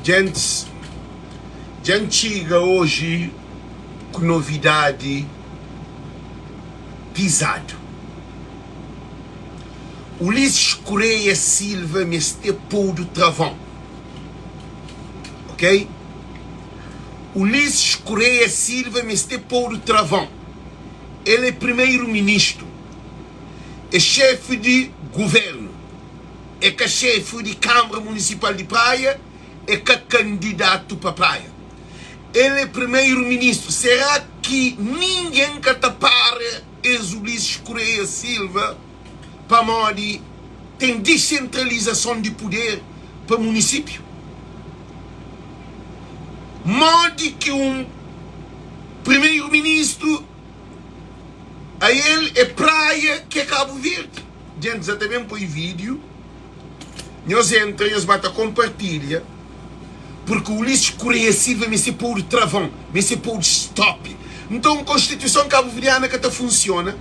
Gente, gente chega hoje com novidade pisado. Ulisses Correia Silva me estepou do travão. Ok? Ulisses Correia Silva me estepou do travão. Ele é primeiro-ministro, é chefe de governo, é que chefe de Câmara Municipal de Praia, é que candidato para Praia. Ele é primeiro-ministro. Será que ninguém que tapara Ulisses Correia Silva para Modi tem descentralização de poder para o município? Modi que um primeiro-ministro a ele é Praia que é Cabo Verde. Gente, já também põe vídeo. Nós entramos, nós bata compartilha. Porque o Ulisses Correia Silva me se pôr travão, me se pôr stop. Então a Constituição cabo-verdiana que funciona,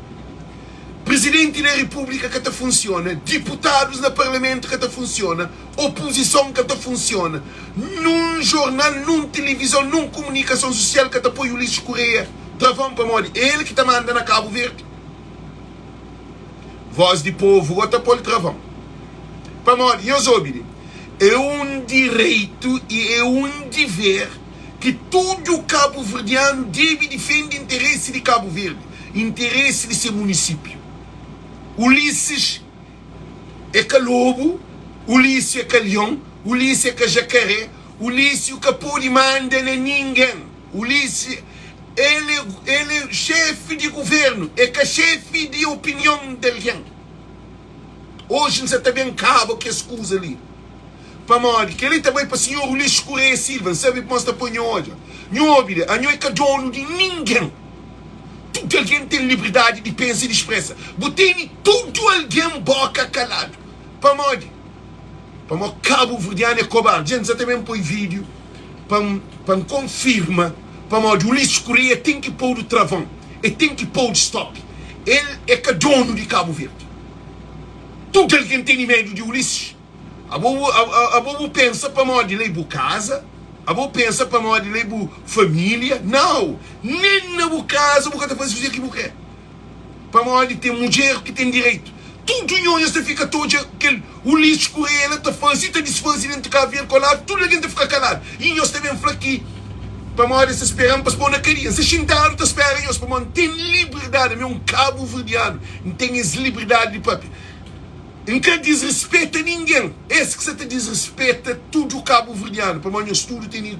Presidente da República que funciona, deputados no Parlamento que funciona, oposição que funciona, num jornal, num televisão, num comunicação social que apoia o Ulisses Correia, travão para Modi. Ele que manda na Cabo Verde. Voz de povo, gota pôr travão. Para Modi, eu sou é um direito e é um dever que todo cabo-verdiano deve defender o interesse de Cabo Verde, interesse de seu município. Ulisses é que lobo, Ulisses é que leão, Ulisses é que jacaré, Ulisses que pode mandar a ninguém. Ulisses, ele é chefe de governo, é que chefe de opinião de alguém. Hoje você também cabo que escusa ali. Para Modi, que ele também para o senhor Ulisses Correia Silva, sabe como está põe hoje? Não é que dono de ninguém. Tudo alguém tem liberdade de pensar e de expressar. Botei tudo alguém boca calado. Para Modi, Cabo Verdeano é cobarde. Gente, já também põe vídeo para confirma. Para Modi, Ulisses Correia tem que pôr o travão. Ele tem que pôr o stop. Ele é que dono de Cabo Verde. Tudo alguém tem medo de Ulisses. A boa pensa para Modi levar casa, a boa pensa para Modi levar família. Não, nem na boa casa, a boa está fazendo o que quer. Para Modi tem mulher que tem direito. Tudo você fica todo aquele Ulisses Correia, ela está fazendo, está desfazendo, está cá ver colado, tudo alguém fica calado. E nós também falamos aqui, para Modi se esperando para se pôr na carinha. Se sentaram, está esperando nós para Modi. Tem liberdade, é um cabo verdeano, não tem essa liberdade de papel. Nunca desrespeita ninguém. Esse que você te desrespeita tudo o cabo verdeano. Para nós tudo tem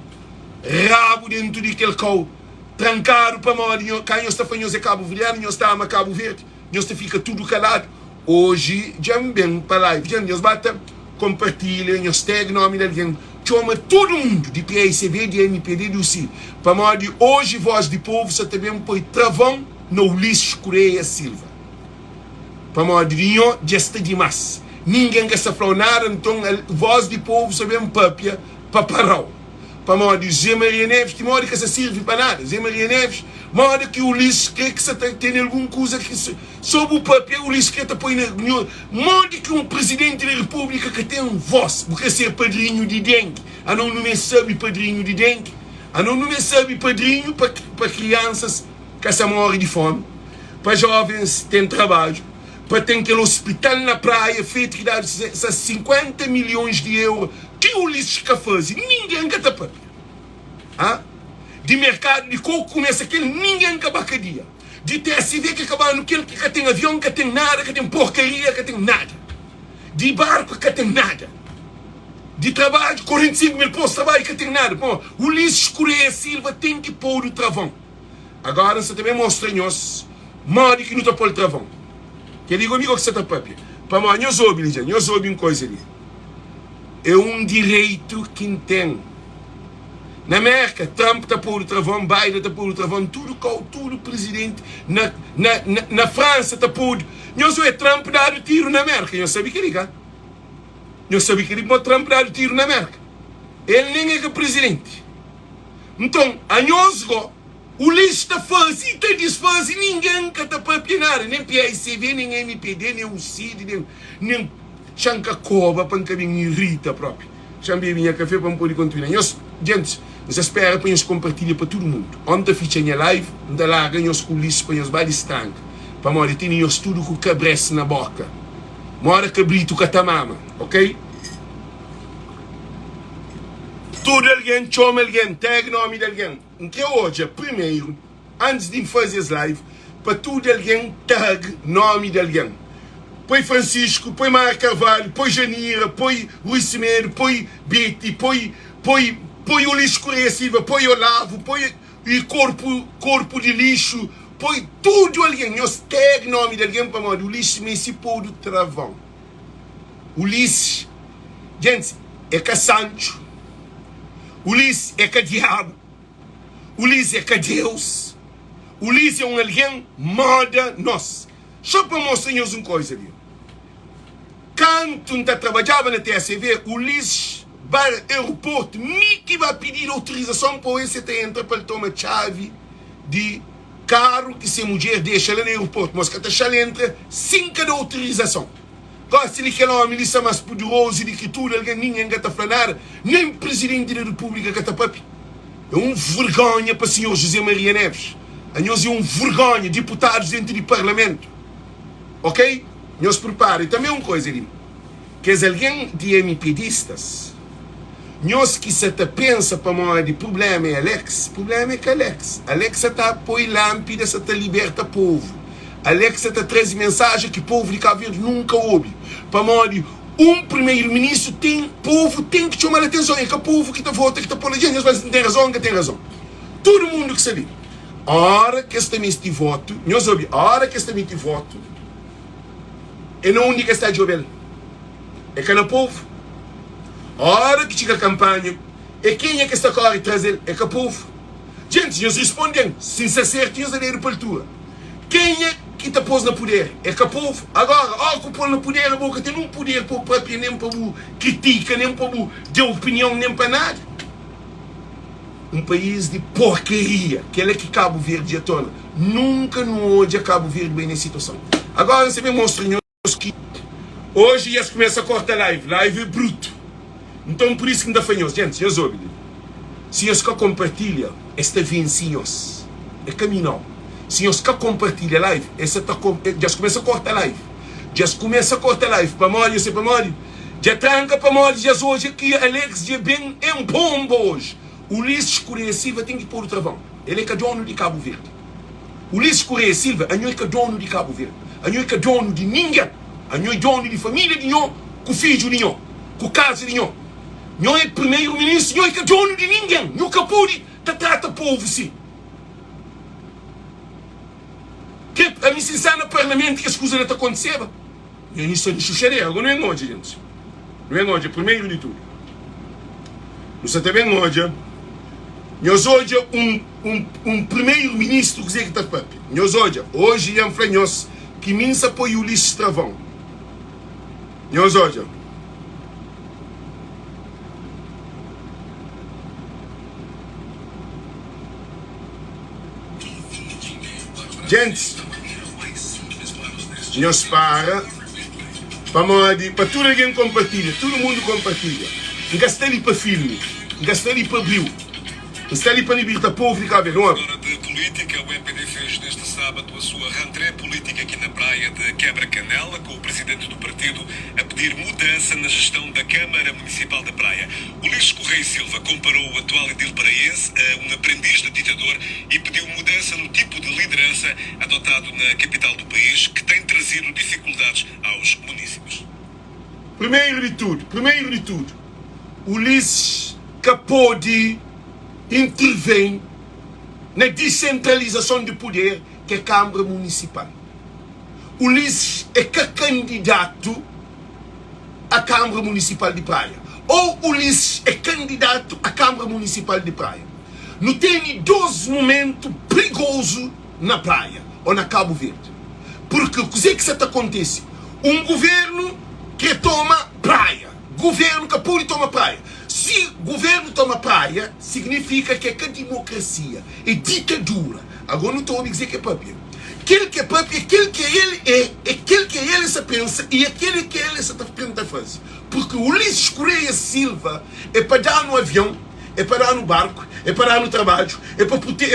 rabo dentro daquele cão. Trancado para nós. Quem está fazendo cabo verdeano, nós estamos a Cabo Verde. Nós fica tudo calado. Hoje, já bem para live. Já nós bata, compartilha, nós tag nome de alguém. Chama todo mundo de PICB, de MPD, do CIL. Para nós, hoje, voz de povo, você também põe travão no Ulisses Correia Silva. Para Modrinho, gesta demais. Ninguém quer se falar nada, então a voz do povo sabe um papia para parar. Para Modrinho, Zé Maria Neves, que Modrinho que se serve para nada. Zé Maria Neves, Modrinho que o Ulisses quer que você tem alguma coisa que sobre o papel, o Ulisses quer te põe na. Modrinho que um presidente da República que tem voz, porque ser padrinho de dengue. A não me sabe padrinho de dengue. A não me sabe padrinho para crianças que se morrem de fome. Para jovens que têm trabalho. Para ter aquele hospital na praia feito que dá 50 milhões de euros. Que o Ulisses que faz? Ninguém que está para. De mercado de coco começa aquele, ninguém que bacadia. De TSV que acaba no que tem avião, que tem nada, que tem porcaria, que tem nada. De barco que tem nada. De trabalho, 45 mil postos de trabalho que tem nada. Bom, o Ulisses Correia Silva tem que pôr o travão. Agora você também mostra-nos Modi que não está pôr o travão. Que digo amigo que você está papel. Para nós, nós ouvimos uma coisa ali. É um direito que tem. Na América, Trump está por o travão, Biden está por o travão, tudo presidente. Na França está por. Nós é Trump dar o tiro na América. Nós sabemos que ele é. Nós sabemos que ele pode Trump dar o tiro na América. Ele nem é presidente. Então, a nós, o Ulisses está fazendo, está desfazendo, ninguém que está para pinar, nem PICB, nem MPD, nem o CID, nem Chancacoba, para que me irrita próprio. chamei minha café para poder continuar. Gente, nós espera para nós compartilhar para todo mundo. Ontem fiz a live, onde lá ganhamos com lixo para nós vários trancos. Para morrer, tem nós tudo com cabrece na boca. Mora cabrito com a tamama, ok? Tudo alguém, chama alguém, tag nome de alguém. Que hoje, primeiro, antes de fazer as live, para tudo alguém tag nome de alguém. Põe Francisco, põe Marco Carvalho, põe Janira, põe Rui Cimeiro, põe Betty, põe o lixo Silva, põe Olavo, põe o corpo de lixo, põe tudo alguém. Nós tag nome de alguém para morrer. O lixo me se pôr do travão. O lixo, gente, é que Sancho. Ulisses é que diabo. Ulisses é que Deus. Ulisses é alguém moda nós. Só para mostrar-nos uma coisa ali. Quando trabalhava na TSV, Ulisses vai ao aeroporto, que vai pedir autorização para você entrar para tomar chave de carro que se a mulher deixa lá no aeroporto. Mas que ela entra sem cada autorização. Gosta de que ela é uma milícia mais poderosa e que tudo, ninguém está falando nada, nem o presidente da República que está papi. É um vergonha para o senhor José Maria Neves. A nós é um vergonha, deputados dentro do Parlamento. Ok? Nós preparem. Também uma coisa ali. Que é alguém de MPDistas. Nós que se pensa para morrer de problema é Alex. O problema é que Alex está apoiando lâmpada, está liberta o povo. Alex está traz mensagem que o povo de Cabo Verde nunca ouve. Para morrer, primeiro-ministro povo tem que chamar a atenção. É que o povo que está vota, que está por gente, mas tem razão, que tem razão. Todo mundo que sabe. A hora que está este voto, nós ouvimos, a hora que está este voto, é não única está de ouvir. É que é o povo. A hora que chega a campanha, é quem é que está correndo atrás dele? É que é o povo. Gente, nós respondemos, sem ser certo, nós é para a altura. Quem é que está pôs no poder? É que o povo. Agora, que pôs no poder, a boca tem um poder para o próprio, nem para o critica, nem para o de opinião, nem para nada. Um país de porcaria, que é que Cabo Verde é toda. Nunca no hoje Cabo Verde bem nessa situação. Agora você me mostra que hoje já começa a cortar live é bruto. Então por isso que ainda fanhos, gente, eu soube. Se eu que compartilha, esta vencidos, é caminhão. Se eu que compartilha a live, já começa a cortar live. Já começa a cortar live. Para morrer, você para morrer. Já tranca para morrer, já hoje aqui, Alex, já bem é um bombo hoje. O Ulisses Correia Silva tem que pôr o travão. Ele é que é dono de Cabo Verde. O Ulisses Correia Silva, não é que é dono de Cabo Verde. Não é que é dono de ninguém. Não é dono de família de nenhum, com filho de nenhum, com casa de nenhum. Não é primeiro-ministro, não é que é dono de ninguém. Não é que pode tratar o povo assim. Que a mim sincera no Parlamento que as coisas não estão acontecendo. Eu não estou de chucharia, agora não é hoje, gente. Não é hoje, primeiro de tudo. Não sei também hoje. Nós hoje primeiro-ministro que está papi. Nós hoje é nós que minsa apoia o Ulisses Travão. Nós hoje. Gente, nós para tudo alguém compartilha, todo mundo compartilha. Gastei ali para filme, gastei ali para Bill. Está ali para libertar o povo de Cabo Verde. Agora de política, o MPD fez neste sábado a sua rentrée política aqui na praia de Quebra-Canela, com o presidente do partido a pedir mudança na gestão da Câmara Municipal da Praia. Ulisses Correia Silva comparou o atual edil paraense a um aprendiz de ditador e pediu mudança no tipo de liderança adotado na capital do país, que tem trazido dificuldades aos municípios. Primeiro de tudo, Ulisses Capodi intervém na descentralização de poder que é a Câmara Municipal. Ulisses é que candidato à Câmara Municipal de Praia. Ou Ulisses é candidato à Câmara Municipal de Praia. Não tem dois momentos perigosos na praia ou na Cabo Verde. Porque o que isso acontece? Um governo que toma praia. Governo que pode tomar praia. Se o governo toma praia, significa que é que a democracia é ditadura. Agora não estou a dizer que é papel. aquilo que é próprio, aquilo que ele é, aquilo que ele se pensa e aquilo que ele se tenta fazer. Porque o Ulisses Correia Silva é para dar no avião, é para dar no barco, é para dar no trabalho, é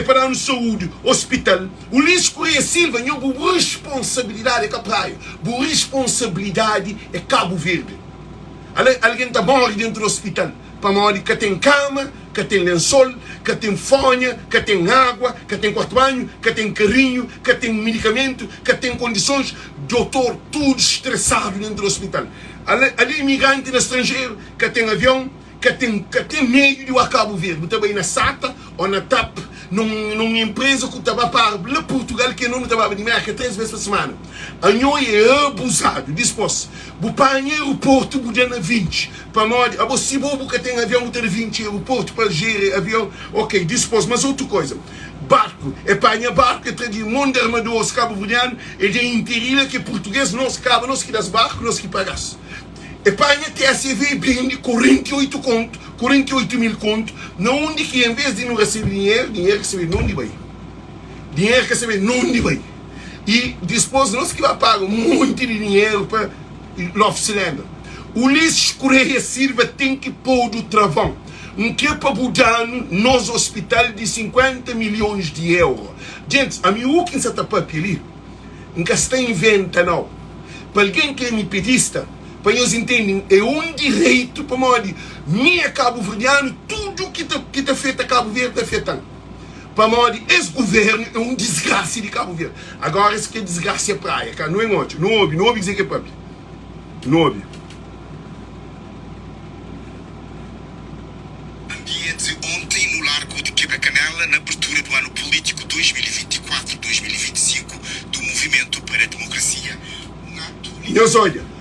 para dar no saúde, hospital. O Ulisses Correia Silva tem uma responsabilidade com a praia, uma responsabilidade é Cabo Verde. Alguém está morre dentro do hospital, para morrer que tem cama, que tem lençol, que tem fonha, que tem água, que tem quarto banho, que tem carrinho, que tem medicamento, que tem condições, doutor, tudo estressado dentro do hospital. Ali imigrante no estrangeiro, que tem avião, que tem meio de ir a Cabo Verde, também na SATA ou na TAP, numa empresa que estava para lá Portugal, que não estava de América 3 vezes por semana. A Nho é abusado, disposto. O pai em aeroporto, o dia na 20, para morrer, a você que tem avião, ter 20 aeroporto para gerir avião, ok, disposto, mas outra coisa. Barco, é para barco, é para de mundo armador, os cabo-verdianos, é de interilha que português não se cabe, não se das barco, não se pagasse. É para a TSV bem de 48 conto, 48 mil conto, não onde que em vez de não receber dinheiro receber não de bem. Dinheiro que receber não de bem. E depois nós que vai pagar um monte de dinheiro para Love Cylinder. O Ulisses Correia Silva tem que pôr do travão. Que é para mudar nos hospitais de 50 milhões de euros. Gente, a minha que se tapa ali, nunca está inventa não. Para alguém que é MPDista, para eles entenderem, é um direito para morrer. Minha cabo-verdiano, tudo que está feito a Cabo Verde é feito. Para morrer, esse governo é um desgraça de Cabo Verde. Agora, isso que é desgraça é praia, cara. Não é ótimo. Não ouve dizer que é próprio. Não ouve. Ambiente ontem no Largo de Quebra-Canela, na abertura do ano político 2024-2025 do Movimento para a Democracia. Deus olha.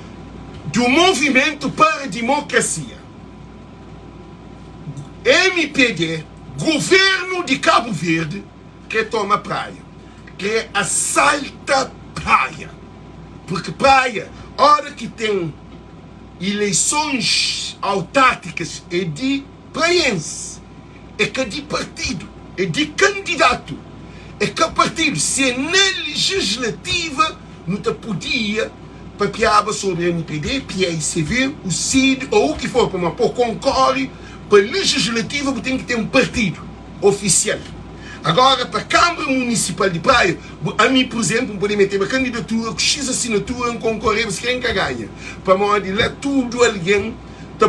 Do Movimento para a Democracia, MPD, Governo de Cabo Verde, que toma praia, que assalta praia, porque praia, hora que tem eleições autárquicas é de praiense, é que é de partido, é de candidato, é que partido, se é na legislativa, não te podia papiava sobre a MPD, PICV, o CID, ou o que for, por concorre, para a legislativa tem que ter um partido oficial. Agora, para a Câmara Municipal de Praia, a mim, por exemplo, pode meter uma candidatura com X assinatura, um concorrer, mas quem que ganha? Para morrer lá, tudo alguém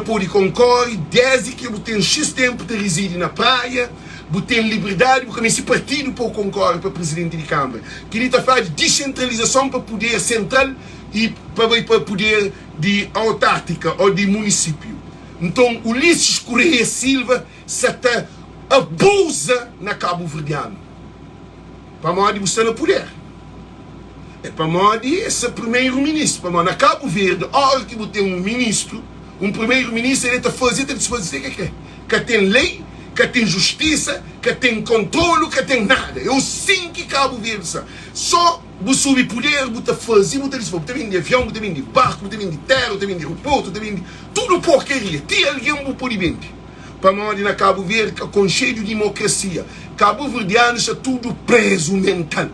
pode concorrer, desde que eu tenho X tempo de residir na praia, eu tenho liberdade, porque esse partido pode concorrer para presidente de Câmara. Que ele está fazendo descentralização para poder central e para poder de autárquica ou de município. Então, Ulisses Correia Silva se abusa na Cabo Verdeano. Para morrer você no poder. É para morrer esse primeiro-ministro. Para morrer na Cabo Verde, a hora que você tem um ministro, um primeiro-ministro, ele está fazendo a disposição que tem lei, que tem justiça, que tem controle, que tem nada. É o sim que Cabo Verde só você subir poder, você fazer, você vem de avião, você vem de barco, você vem de terra, você vem de aeroporto, você vem de tudo porcaria. Tem alguém que pode vender. Para morrer na Cabo Verde, com cheio de democracia. Cabo Verdeano é tudo preso mental.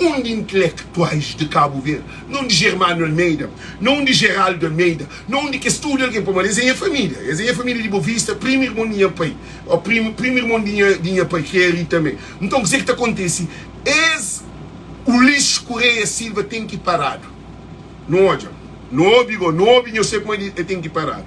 Um de intelectuais de Cabo Verde, não de Germano Almeida, não de Geraldo Almeida, não de que estuda alguém para eles é família. Eles é família de Bovista, primo irmão de minha pai, o primo irmão de minha pai, que é ali também. Então, o que está acontecendo? Ulisses Correia Silva tem que parar. Não olha, não ouve, eu sei como ele tem que parar.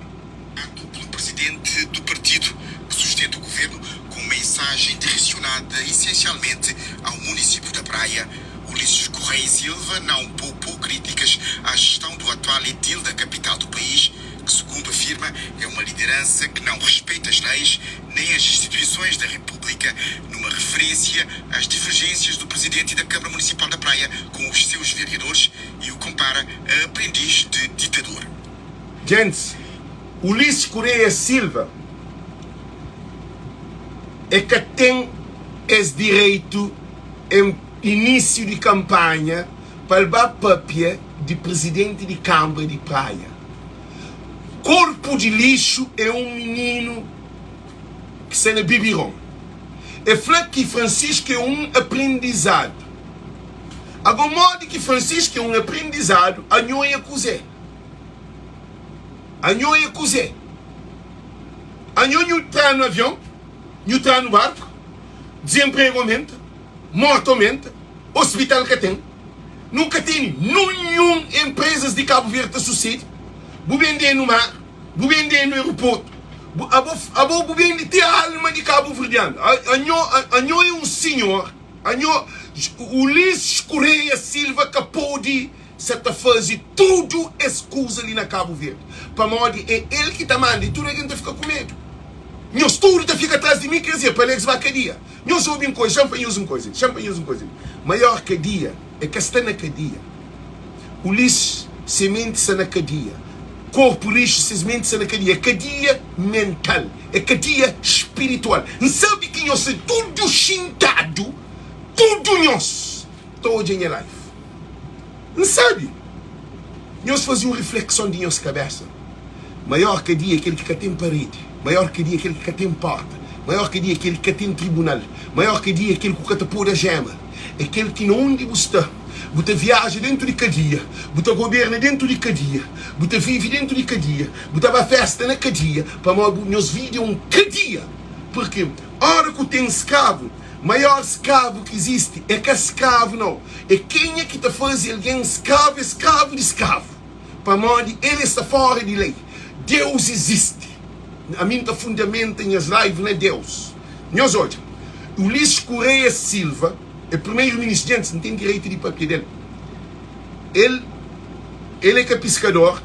Pelo presidente do partido que sustenta o governo, com mensagem direcionada essencialmente ao município da Praia, Ulisses Correia Silva não poupou críticas à gestão do atual edil da capital do país, que, segundo afirma, é uma liderança que não respeita as leis nem as instituições da República, numa referência às divergências do presidente da Câmara Municipal da Praia com os seus vereadores, e o compara a aprendiz de ditador. Gente, Ulisses Correia Silva é que tem esse direito em início de campanha para levar papia de presidente de Câmara de Praia. Corpo de lixo é um menino que se não bibiron. É falar que Francisco é um aprendizado. Agora, modo que Francisco é um aprendizado, a nós é cozé. A nós é cozé. A nós está no avião, está no barco, desemprego aumenta, morte aumenta, hospital que tem. Nunca tem nenhuma empresa de Cabo Verde a suceder. Vou vender no mar, vou vender no aeroporto. Vou vender ter a alma de Cabo Verdeano. A nós é um senhor. Ulisses Correia Silva que pode fazer tudo escusa ali na Cabo Verde. Para modo é ele que está mandando e tudo a gente fica com medo. Nós tudo fica atrás de mim, quer dizer, para eles vai cadeia. Nós ouvimos coisa, champanhamos uma coisa. Maior cadeia é que está na cadeia. Ulisses semente-se na cadeia. Corpo lixo semente-se na cadeia. Cadeia mental. É cadeia espiritual. Não sabe que nós é tudo xintado. Tudo nós. Todo em life. Não sabe? Nós fazemos uma reflexão de nossa cabeça. Maior cadeia é aquele que tem parede. Maior cadeia é aquele que tem porta. Maior cadeia é aquele que tem tribunal. Maior cadeia é aquele que tem pôr a gema. É aquele que não onde você está. Você viaja dentro de cadeia. Você governa dentro de cadeia. Você vive dentro de cadeia. Você vai festa na cadeia. Para nós viver um cadeia. Porque a hora que tem escravo, maior escravo que existe é que escravo não. É quem é que está fazendo alguém escravo de escravo. Para modo ele está fora de lei. Deus existe. A minha fundamento em as lives não é Deus. Nós olha, Ulisses Correia Silva é primeiro-ministro, gente, não tem direito de papel dele. Ele é que é pescador,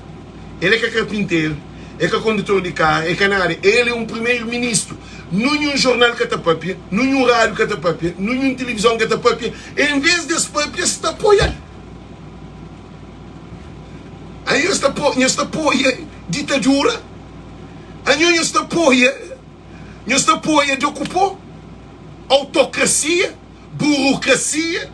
ele é que é carpinteiro, é que é condutor de carro, é canário. Ele é um primeiro-ministro. Nenhum jornal que está papel, nenhum rádio que está papel, nenhuma televisão que está papel. Em vez desse papel, se está apoiando. Aí você apoia ditadura. Aí nós apoia de ocupar autocracia, burocracia,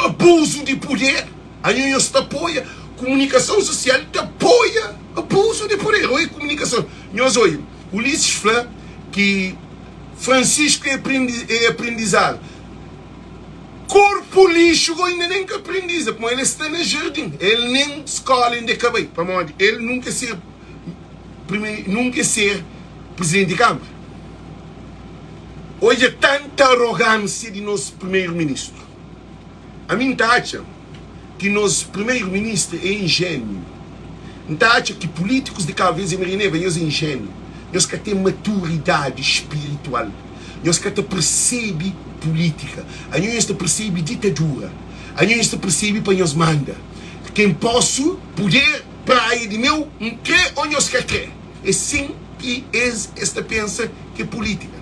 abuso de poder. Aí nós apoia comunicação social, te apoia abuso de poder. Oi, comunicação. Nós olha, Ulisses fala que Francisco é aprendizado. Corpo lixo ainda nem que aprendiza, porque ele está no jardim. Ele nem escola ainda acabei. Para modo, ele nunca ser presidente de Câmara. Hoje é tanta arrogância de nosso primeiro-ministro. A mim acha que nosso primeiro-ministro é ingênuo. Não acha que políticos de Cabo Verde e Marineva são ingênuos. Nós que temos maturidade espiritual. Nós que percebe política. A nós percebe ditadura. A nós percebe para nós manda. Quem posso poder praia de meu, crê ou nós quer crer. É assim que esta pensa que é política.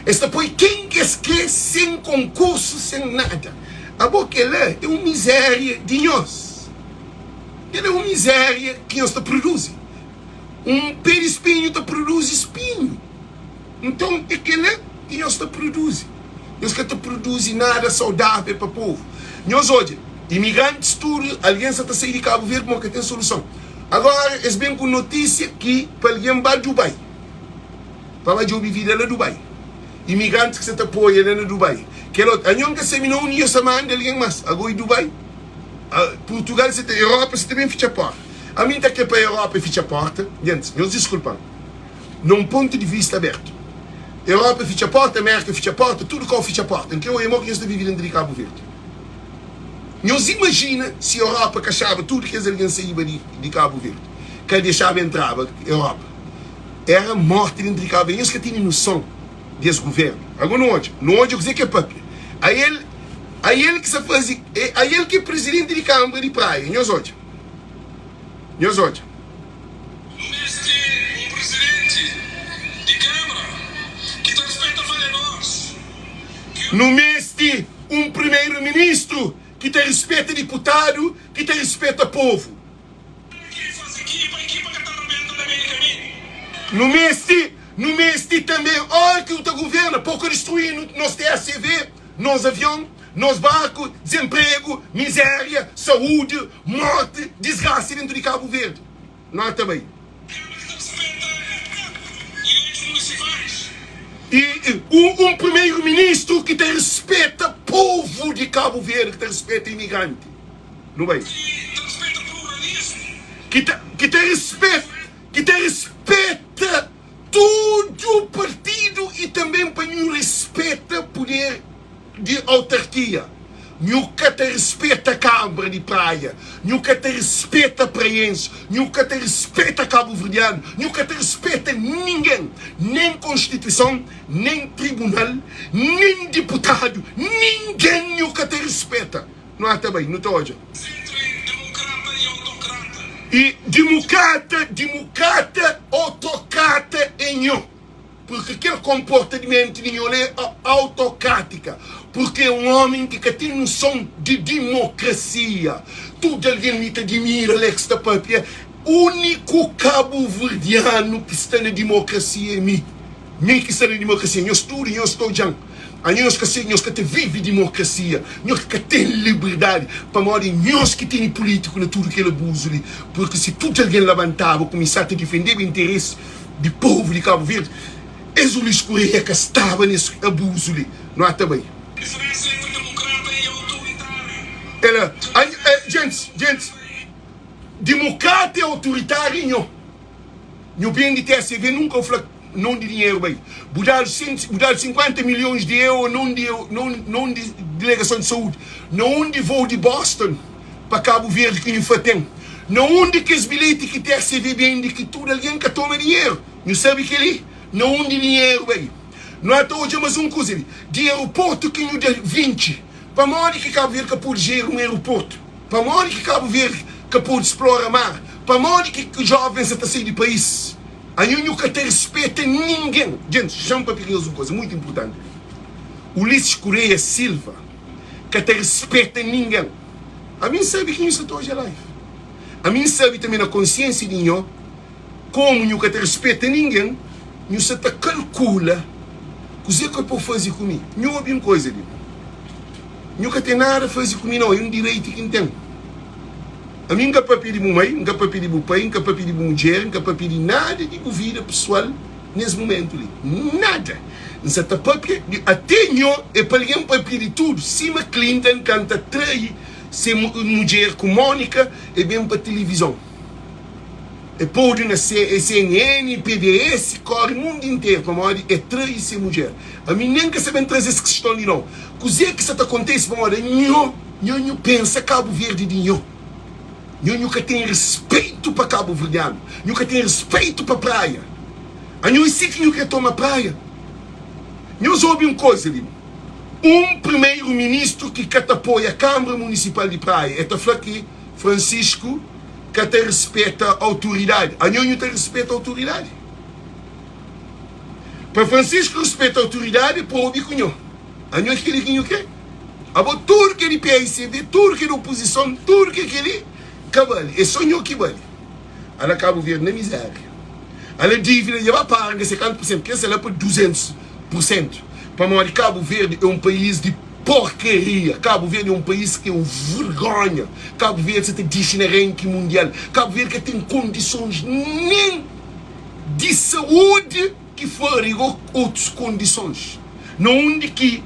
Esta põe quem quer sem concurso, sem nada. A boca é uma miséria de nós. Ela é uma miséria que nós produz. Um pé de espinho produz espinho. Então é aquela que nós produz. Nós que produz nada saudável para o povo. Nós hoje, imigrantes tudo, alguém está saindo de Cabo Verde, mas que tem solução. Agora, é bem com notícia que para alguém vai a Dubai. Para ouvir vida lá Dubai. Imigrantes que se apoiam lá no Dubai. Que a gente que se não unia essa mãe de alguém mais. Agora em Dubai. Portugal, a Europa, você também fecha a porta. A mim está aqui para a Europa e fecha a porta. Gente, nos desculpam. Num ponto de vista aberto. Europa fecha a porta, América fecha a porta, tudo com fecha a porta. Então eu e o que está vivendo dentro de Cabo Verde. Nós imagina se a Europa cachava tudo que alguém saía de Cabo Verde. Que deixava entrar a Europa. Era morte dentro de Cabo Verde. Nós que têm noção desse governo. Agora não hoje eu dizer que é papel. Aí ele que se faz, aí ele que é presidente de Câmara de Praia. Nós hoje. No mês de um presidente de Câmara que te respeita a nós. No mês de um primeiro-ministro que te respeita deputado, que te respeita povo. No mês de também, olha que o teu governo, pouco destruir nos TSV, nos aviões, nos barcos, desemprego, miséria, saúde, morte, desgraça dentro de Cabo Verde. Nós também. E um primeiro-ministro que te respeita povo de Cabo Verde que respeita imigrante. Não é? Que te respeita todo o partido e também para não respeita poder de autarquia. Nunca te respeita a Câmara de Praia, nunca te respeita praiense, nunca te respeita cabo-verdiano, nunca te respeita ninguém, nem Constituição, nem Tribunal, nem deputado, ninguém nunca te respeita. Não é também, não estou hoje. E democrata, autocrata em eu. Porque aquele comportamento de é autocrática. Porque é um homem que tem noção de democracia. Tudo alguém me admira, Alex da Papia. O único cabo-verdiano que está na democracia é mim. Mim que está na democracia. Eu estou já. Nós que vive democracia, nós que tem liberdade, para morrer, nós que tem político na tudo que ele abuso ali. Porque se tudo alguém levantava, começar a defender o interesse do povo de Cabo Verde, és o Luís Correia que estava nesse abuso ali. Não é também? Diferença entre democrata e autoritário. Gente, democrata e autoritário, não bem de TSV nunca falou. Não de dinheiro, bem. Mudar 50 milhões de euros, não de delegação de saúde. Não de voo de Boston para Cabo Verde que não foi tempo. Não de que os bilhetes que TSV bem de que tudo alguém que toma dinheiro. Não sabe que ele? Não de dinheiro, bem. Não é hoje mais um coisa ali. De aeroporto que não de 20. Para morrer que Cabo Verde que pode gerar um aeroporto. Para morrer que Cabo Verde que pode explorar mar. Para morrer que jovens estão saindo do país. A nunca te respeita ninguém. Gente, chama para pegar uma coisa muito importante. Ulisses Correia Silva, que te respeita ninguém. A mim sabe que isso está hoje live. A mim sabe também na consciência de nós, como nunca te respeita ninguém, você te calcula o que eu posso fazer comigo. Não é uma coisa ali. Nunca tem nada a fazer comigo, não. É um direito que tem. A mim nunca para pedir mãe, nunca para pedir pai, nunca para pedir mulher, nunca para pedir nada de vida pessoal nesse momento ali. Nada. Até eu, é para alguém para pedir tudo. Cima Clinton canta trai, ser mulher com Mônica, é bem para televisão. É pode na CNN, PBS, corre o mundo inteiro, para morrer, é trai ser mulher. A mim nem quer saber trazer essa questão ali não. Coisa que isso acontece, para morrer, eu pensa Cabo Verde de eu. Eu nunca tenho respeito para Cabo Verdeano. Nunca tenho respeito para a praia. Eu sei que nunca toma praia. Eu soube uma coisa ali. Um primeiro-ministro que apoia a Câmara Municipal de Praia. É aqui, Francisco, que te respeita a autoridade. Eu não te respeito a autoridade. Para Francisco respeita a autoridade, para o bico não. Eu é aquele que não quer. Agora, tudo que ele PSD, tudo que é oposição, tudo que ele cabale, é só eu que vale. Ela Cabo Verde na miséria. Ela dívida já vai pagar 50%, que essa é para 200%. Para morrer, Cabo Verde é um país de porcaria. Cabo Verde é um país que é uma vergonha. Cabo Verde tem diz na ranking mundial. Cabo Verde que tem condições nem de saúde que forem outras condições. Não de que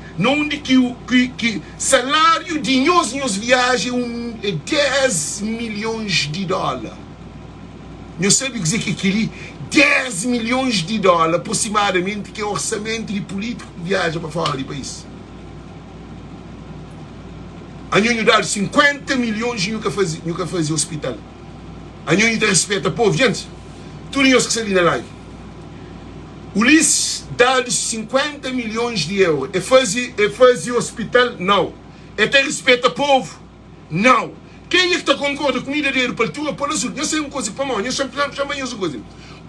salário de nós viagem é 10 milhões de dólares. Não sabe dizer que aquele 10 milhões de dólares aproximadamente que é o orçamento de político que viaja para fora do país. A gente dá 50 milhões e nunca fazia hospital. A gente respeita o povo, gente. Tudo isso que está ali na live. Ulisses dá 50 milhões de euros. É fazer hospital? Não. É ter respeito ao povo? Não. Quem é que está concordando com a dinheiro para a altura? Por isso, eu sei uma coisa para mim. Eu chamo uma coisa.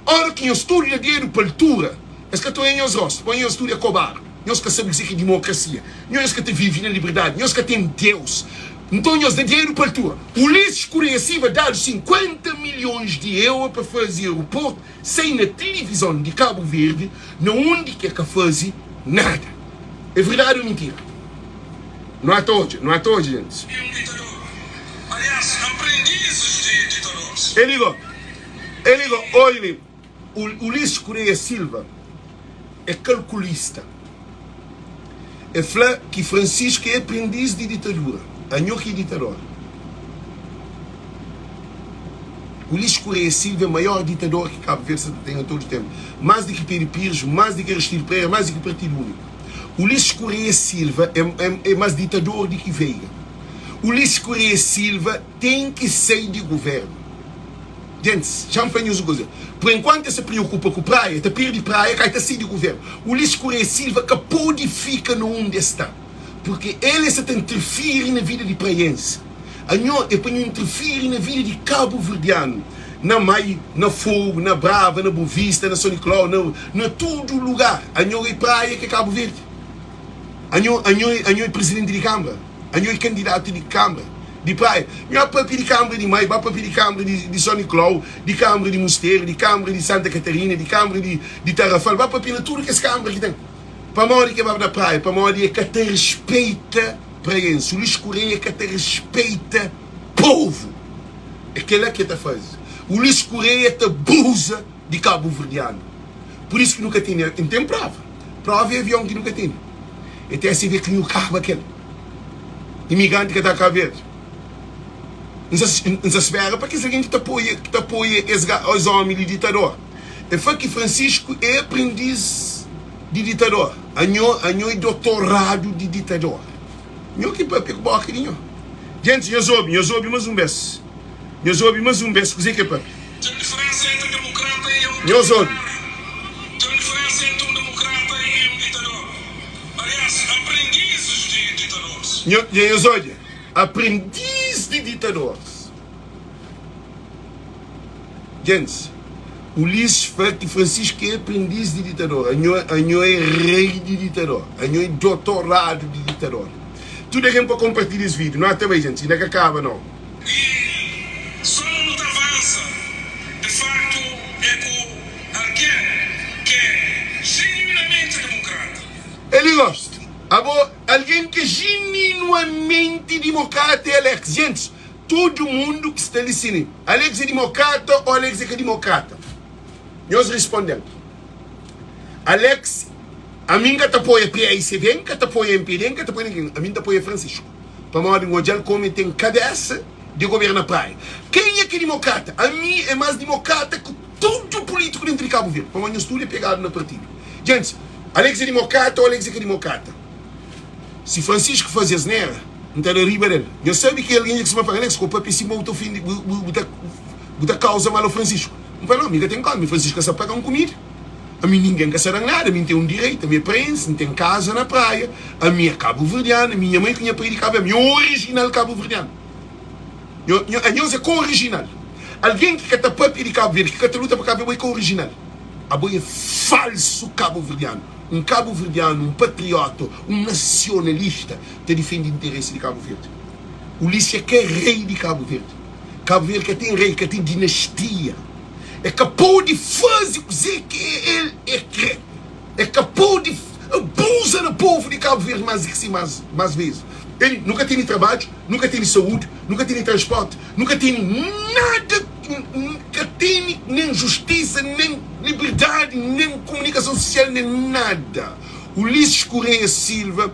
Ora que eu estudo dinheiro para a altura, é que estou em os rostos. Põe eu estudo a cobar. Nós que sabemos que é democracia. Nós que vivemos na liberdade. Nós que temos Deus. Então nós damos dinheiro para a altura. Ulisses Correia Silva dá 50 milhões de euros para fazer o aeroporto sem na televisão de Cabo Verde, não onde quer que fazer nada. É verdade ou mentira? Não é hoje, gente. Aliás, aprendizes de ditadores. Ele digo, olha, o Ulisses Correia Silva é calculista. é falar que Francisco é aprendiz de ditadura. Anho que é ditador. O Luís Correia Silva é o maior ditador que Cabo Verde tem a todo o tempo. Mais do que Pedro Pires, mais do que Aristide Pereira, mais do que Partido Único. O Luís Correia Silva é mais ditador do que Veiga. O Luís Correia Silva tem que sair de governo. Gente, já me faz coisa. Por enquanto se preocupa com praia, está perto praia, cai está sair de governo. O Luís Correia Silva que pode ficar onde está. Porque ele se interfere na vida de praiense. É para interferir na vida de Cabo Verdeano. Na Mai, na Fogo, na Brava, na Bovista, na São Nicolau, na todo lugar. Anho é praia que é Cabo Verde. Anho é presidente de Câmara. Anho é candidato de Câmara. De praia. Não há papel de Câmara de Mai, há papel de Câmara de São Nicolau, de Câmara de Mosteiro, de Câmara de Santa Catarina, de Câmara de Tarrafal. Há papel de tudo que essa Câmara que tem. Para morrer que vai da praia, para morrer que te respeita praiense. O Luís Correia que te respeita povo. É aquele que te faz. O Luís Correia te abusa de Cabo Verdeano. Por isso que nunca tem. Não tem prova. Prova é avião que nunca tem. Até se vê que não carro aquele. Imigrante que está a Cabo Verde. Não se espera para que alguém que te apoia os homens de ditador. É foi que Francisco é aprendiz de ditador. Anho é doutorado de ditador. Nho que papi com boca de nho. Gente, eu soube mais um beijo. Eu soube mais um beijo, que papi. Tem diferença entre democrata e um Eu soube. Tem diferença entre um democrata e um ditador. Aliás, aprendizes de ditadores. Eu soube. Aprendiz de ditadores. Gente, o Luís Francisco é aprendiz de ditador. Anho é rei de ditador. Anho é doutorado de ditador. Tudo é para compartilhar esse vídeo. Não é também, gente. Ainda que acaba, não. E só não avança. De facto, é com alguém que é genuinamente democrata. Ele gosta. Alguém que é genuinamente democrata é Alex. Gente, todo mundo que está ali, Alex é democrata ou Alex é democrata? Nós respondemos. Alex, a mim que te apoia PICV, que te apoia MPD, que te apoia ninguém. A mim te apoia Francisco. Para modo que o Odjal come tem cabeça de governo na praia. Quem é que é democrata? A mim é mais democrata que todo político dentro de Cabo Verde. Para modo que tudo é pegado no partido. Gente, Alex é democrata ou Alex é democrata? Se Francisco fazia asneira, não está na riba dele. Eu sei que alguém que se vai falar, Alex, que o papi se monta o fim de botar causa mal ao Francisco. Não fala, não, amiga, tem calma, Francisco só paga um comida. A mim ninguém quer saber nada, a mim tem um direito, a minha prensa, não tem casa na praia, a minha Cabo Verdeana, a minha mãe que tinha para ir de Cabo Verde, a minha original Cabo Verdeano. A minha é co-original. Alguém que quer para ir de Cabo Verde, que quer lutar para Cabo Verde, é co-original. A boia é falso Cabo Verdeano. Um Cabo Verdeano, um patriota, um nacionalista que defende o interesse de Cabo Verde. O Lícia que é rei de Cabo Verde. Cabo Verde que tem rei, que tem dinastia. É capaz de fazer o que ele é capaz de abusar do povo de Cabo Verde mais vezes. Ele nunca tem trabalho, nunca tem saúde, nunca tem transporte, nunca tem nada, nunca tem nem justiça, nem liberdade, nem comunicação social, nem nada. O Luís Correia Silva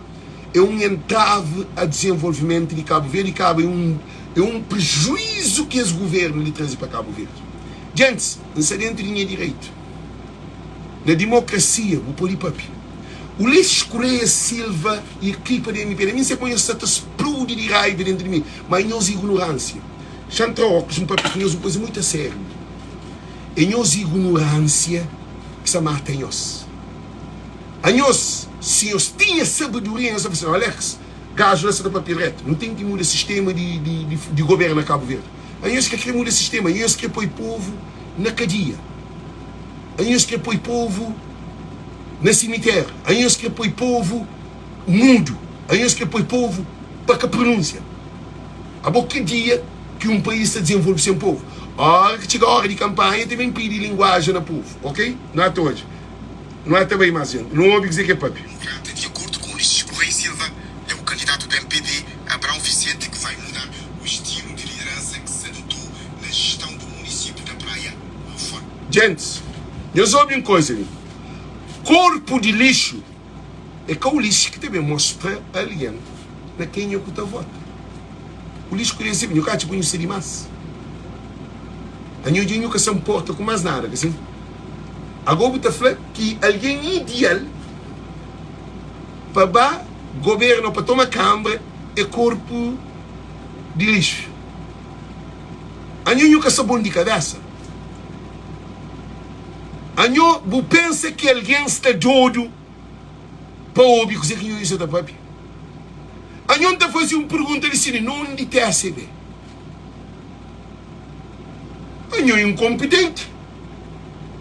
é um entrave a desenvolvimento de Cabo Verde e é um prejuízo que esse governo lhe traz para Cabo Verde. Gente, não sei dentro de linha direito. Na democracia, o polipapi. O Luís Correia Silva e a equipa da MPD, a mim se conhece que explode de raiva dentro de mim, mas nós ignorância. Chantrocos, um papi, nós uma coisa muito séria. É nós ignorância que se mata em nós. A nós, se nós tinha sabedoria, nós falamos, Alex, gajo essa da papel reto, não tem que mudar o sistema de governo na Cabo Verde. A nós que quer mudar o sistema, a nós que põe o povo na cadeia. A nós que põe o povo na cemitério. A nós que põe o povo mudo. A nós que põe o povo para que pronúncia. Há pouco dia que um país está desenvolvendo seu povo. A hora que chega a hora de campanha, também pede linguagem no povo, ok? Não é hoje. Não é também mais gente. Não ouve dizer que é papi. De acordo com o Luís Correia Silva, é o candidato do MPD, Abraão Vicente, que vai mudar o estilo de liderança que se adotou na gestão do município da Praia. Gente, eu soube uma coisa. Corpo de lixo é que o Ulisses que também mostra alguém na quem eu que voto. O Ulisses conhece bem, o cara tipo ser demais. A minha dinheiro que se importa com mais nada, assim. Agora eu falo que alguém ideal para o governo para tomar câmara é corpo de lixo. A minha que se bom de cabeça. A minha pensa que alguém está doido para ouvir coisa que eu disse da papi. A minha está fazendo uma pergunta assim, não de TSB. A minha é incompetente.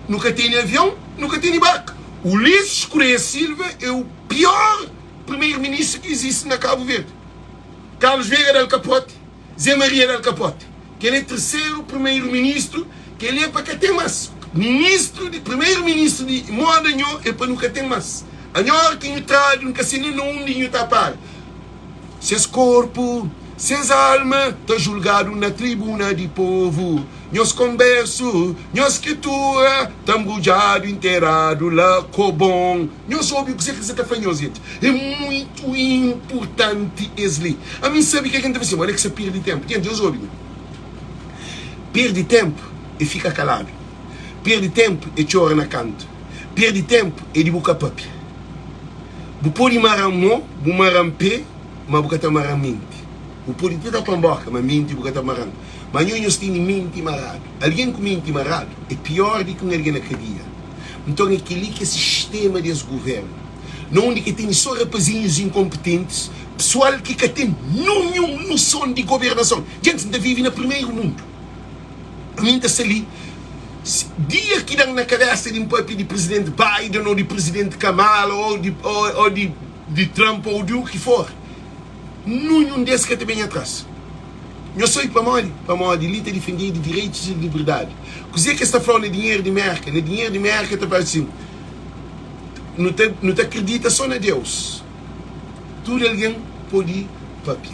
Nunca tem avião, nunca tem barco. O Ulisses Correia Silva é o pior primeiro-ministro que existe na Cabo Verde. Carlos Veiga del Capote, Zé Maria del Capote, que ele é terceiro primeiro-ministro, que ele é para que tem mais. Primeiro-ministro de moda é para nunca ter mais. A hora que eu trago, nunca se nem onde eu tapar. Seus corpos, seus almas, está julgado na tribuna de povo. Nós converso, nós escritura, estamos já inteirado lá, cobom. Nós soube o que você está fazendo, gente. É muito importante isso. A mim sabe o que a gente vai dizer, olha que você perde tempo. Gente, eu soube. Perde tempo e fica calado. Perde tempo e chora na canto. Perde tempo e de boca papi. Bu pode marammo, bu marampe, mas bu cata maraminte. Bu pode ter para boca, mas mente bu cata maram. Mas nós temos mente marado. Alguém com mente marado é pior do que alguém na cadeia. Então é aquele que é sistema desse governo. Não onde que tem só rapazinhos incompetentes, pessoal que tem nenhuma noção de governação. Gente, ainda vive no primeiro mundo. A mim está ali. Dia que dão na cabeça de um papi de presidente Biden ou de presidente Kamala ou de Trump ou de o que for. Nenhum desses que também atrás. Eu sou para mim, de luta defender de direitos e de liberdade. Coisa que está falando de dinheiro de merca, né? Dinheiro de merca está assim. Não te acredita só na Deus. Tudo alguém pode papi.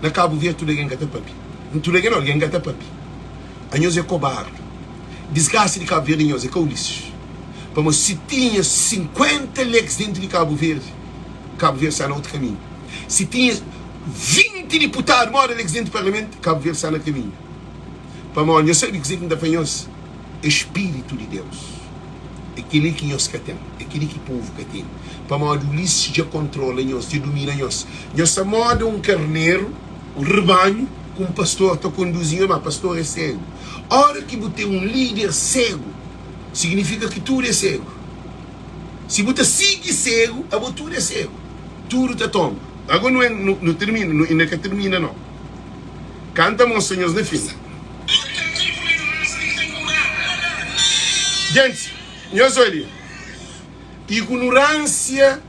Na Cabo Verde tudo alguém gata papi. Tudo alguém gata papi. A nós é cobarde. Desgaste de Cabo Verde é Ulisses. Mas se tinha 50 leques dentro de Cabo Verde está no outro caminho. Se tinha 20 deputados mora dentro do parlamento, Cabo Verde está no caminho. Para eu sei dizer que ainda faz Espírito de Deus. Aquele que nós temos, aquele que o povo tem. Para o Ulisses já controla nós, já domina nós. Nós somos um carneiro, um rebanho, que um pastor está conduzindo, mas o pastor é cego. A hora que você tem um líder cego, significa que tudo é cego. Se você sigue cego, a tudo é cego. Tudo está tombo. Agora não termina, ainda que termina não. Canta, meus senhores, na fim. Gente, meus olhos, ignorância,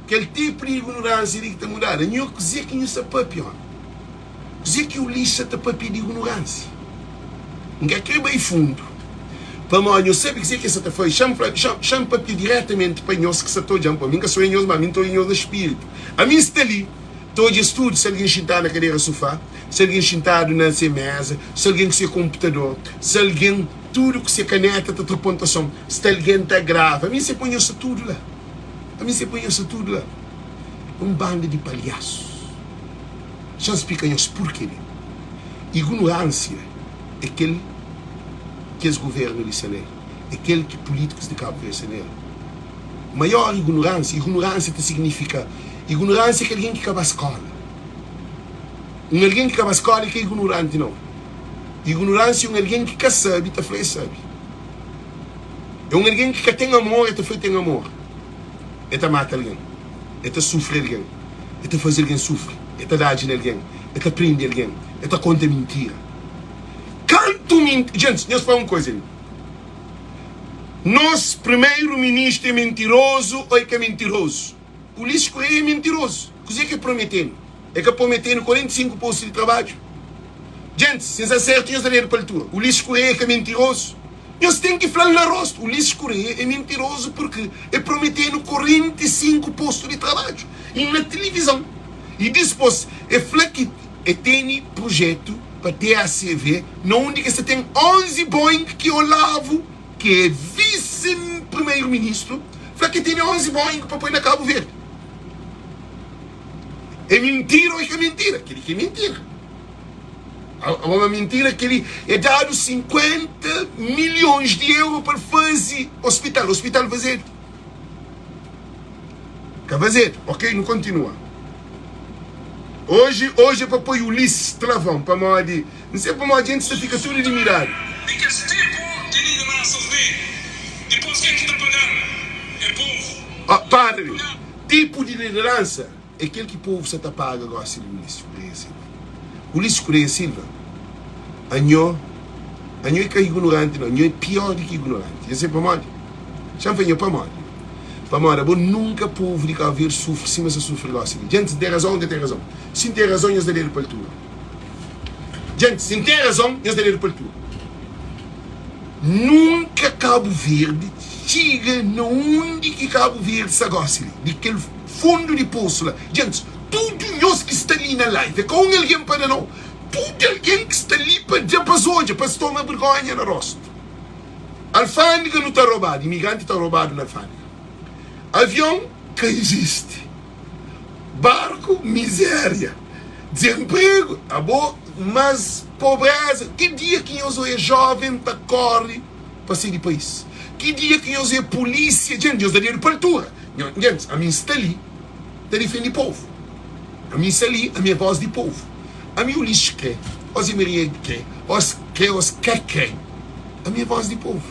aquele tipo de ignorância que está mudando. Eu dizer que isso é papião. Dizer que o lixo está papi de ignorância. Ninguém quer bem fundo. Para nós, eu sei que dizer que isso foi. Chama papi diretamente para nós que está já. Para mim, que sou em nós, mas mim estou em nós no espírito. A mim está ali. Estou de estudo, se alguém sentado na cadeira sofá, se alguém sentado na mesa, se alguém com seu computador, se alguém, tudo que se caneta, está pontuação, se alguém está grave. A mim se põe isso tudo lá. A mim se põe isso tudo lá. Um bando de palhaços. Já explicamos por quê. Ignorância é aquele que os governos de Sanel, é aquele que políticos de Cabo Verde Sanel. Maior ignorância significa ignorância é alguém que acaba a escola. Alguém que acaba a escola é que é ignorante, não. Ignorância é alguém que sabe, está feio sabe. É alguém que tem amor, está feio tem amor. Está mata alguém, está sofre alguém, está fazer alguém sofrer. Está dar de alguém, está prender alguém, está conta mentira. Canto mentira. Gente, nós falamos uma coisa ali. Nosso primeiro-ministro é mentiroso ou é que é mentiroso? O Ulisses Correia é mentiroso. O que é que é prometendo? É que é prometendo 45 postos de trabalho. Gente, se acertam, nós daremos para a leitura. O Ulisses Correia é que é mentiroso. Nós temos que falar na rosto. O Ulisses Correia é mentiroso porque é prometendo 45 postos de trabalho. E na televisão. E depois, é falar que tem projeto para TACV, onde você tem 11 Boeing que eu lavo, que é vice-primeiro-ministro, fala que tem 11 Boeing para pôr na Cabo Verde. É mentira ou é mentira? Aquele que é mentira. Uma mentira que ele é dado 50 milhões de euros para fazer hospital vazio. Que vazio, ok? Não continua. Hoje é para pôr o Ulisses Travão, para modo de... Não sei para modo de gente fica tudo admirado. E que esse tipo de liderança ali, depois quem que está pagando? É povo. Padre, tipo de liderança é aquele que o povo se paga agora, assim, Ulisses Correia Silva, anho é que é ignorante, não, anho é pior do que ignorante. Eu sei para modo. Já venho para modo. Para modo, eu nunca povo de Cabo Verde sofre, sim, mas eu sofro lá, assim. Gente, tem razão, tem razão. Se tem razão, eles devem para tudo. Gente, se tem razão, eles devem para tudo. Nunca Cabo Verde chega no onde que Cabo Verde se gosta, daquele fundo de poço lá. Gente, tudo nós que está ali na live, é com alguém para não, tudo alguém que está ali para dizer para hoje, para se tomar vergonha no rosto. Alfândega não está roubado, imigrante está roubado na alfândega. Avião que existe. Barco, miséria. Desemprego, mas pobreza. Que dia que eu sou jovem, tá corre para sair do país? Que dia que eu sou polícia, gente, eu daria para a altura. Gente, a minha está ali, está defendendo o povo. A minha está ali, a minha voz de povo. A minha Ulisses quer, os Maria quer, os quer. A minha voz de povo.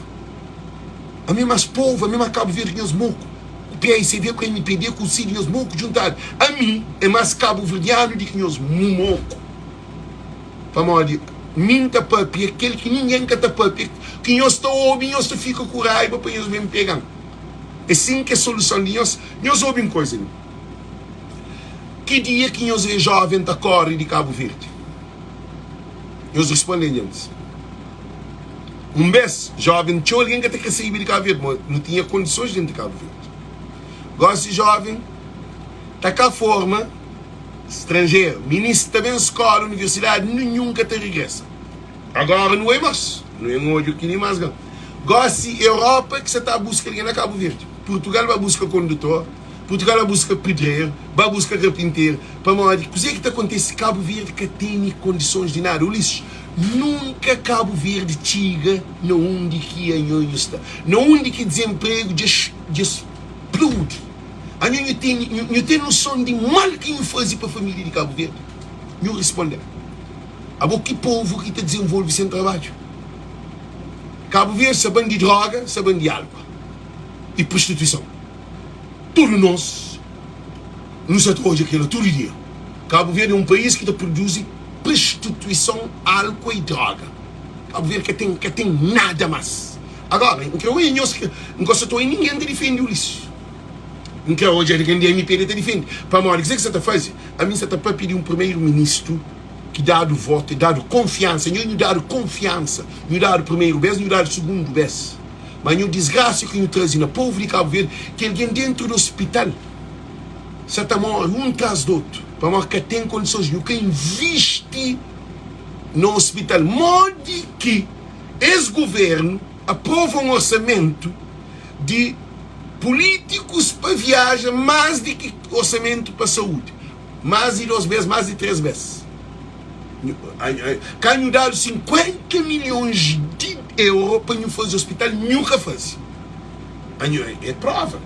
A minha mais povo, a minha Cabo Verde, os mocos. O PICV com o MPD, com o CID, os mocos juntados. A mim é mais Cabo Verdeano do que os mocos. Para modo, minta papi, aquele que ninguém cata papi, que nós está ouvindo, nós fica com raiva para nós mesmo pegar. É assim que é a solução de nós ouvimos coisa. Que dia que nós é jovem da corre de Cabo Verde? Nós respondemos antes. Mês, jovem, tinha alguém que até sair de Cabo Verde, mas não tinha condições de ir de Cabo Verde. Gosto de jovem, está cá forma, estrangeiro, ministro também escola, universidade, nunca te regressa. Agora não é mais, não é um ódio que nem mais. Gosto de Europa que você está buscando alguém na Cabo Verde. Portugal vai buscar condutor, Portugal vai buscar pedreiro, vai buscar carpinteiro, para modo que coisa que acontece Cabo Verde que tem condições de nada. Ulisses, nunca Cabo Verde chega no onde que a Nhonho está, no onde que desemprego explode. A Nhonho tem noção de mal que eu fazia para a família de Cabo Verde. Eu respondo. Que povo que te desenvolve sem trabalho. Cabo Verde sabendo de droga, sabendo de álcool e prostituição. Tudo nós nos hoje aquilo todo dia. Cabo Verde é um país que produz prostituição, álcool e droga. Cabo Verde que tem nada mais. Agora, não gosto de ninguém que defende o Ulisses. Não hoje alguém de MPD te defende. Para mim, o que você está fazendo? A mim você está para pedir um primeiro-ministro que dado voto, dado confiança, não dado confiança, não dado primeiro vez, não dado segundo vez. Mas não desgraça que não traz na povo de Cabo Verde, que alguém dentro do hospital, você está morrendo um atrás do outro, para mim que tem condições, não que investe no hospital, modo que esse governo aprova um orçamento de políticos para viagem mais do que orçamento para saúde. Mais de 2 vezes, mais de 3 vezes. Canho dado 50 milhões de euros para não fazer hospital, nunca faz. É prova.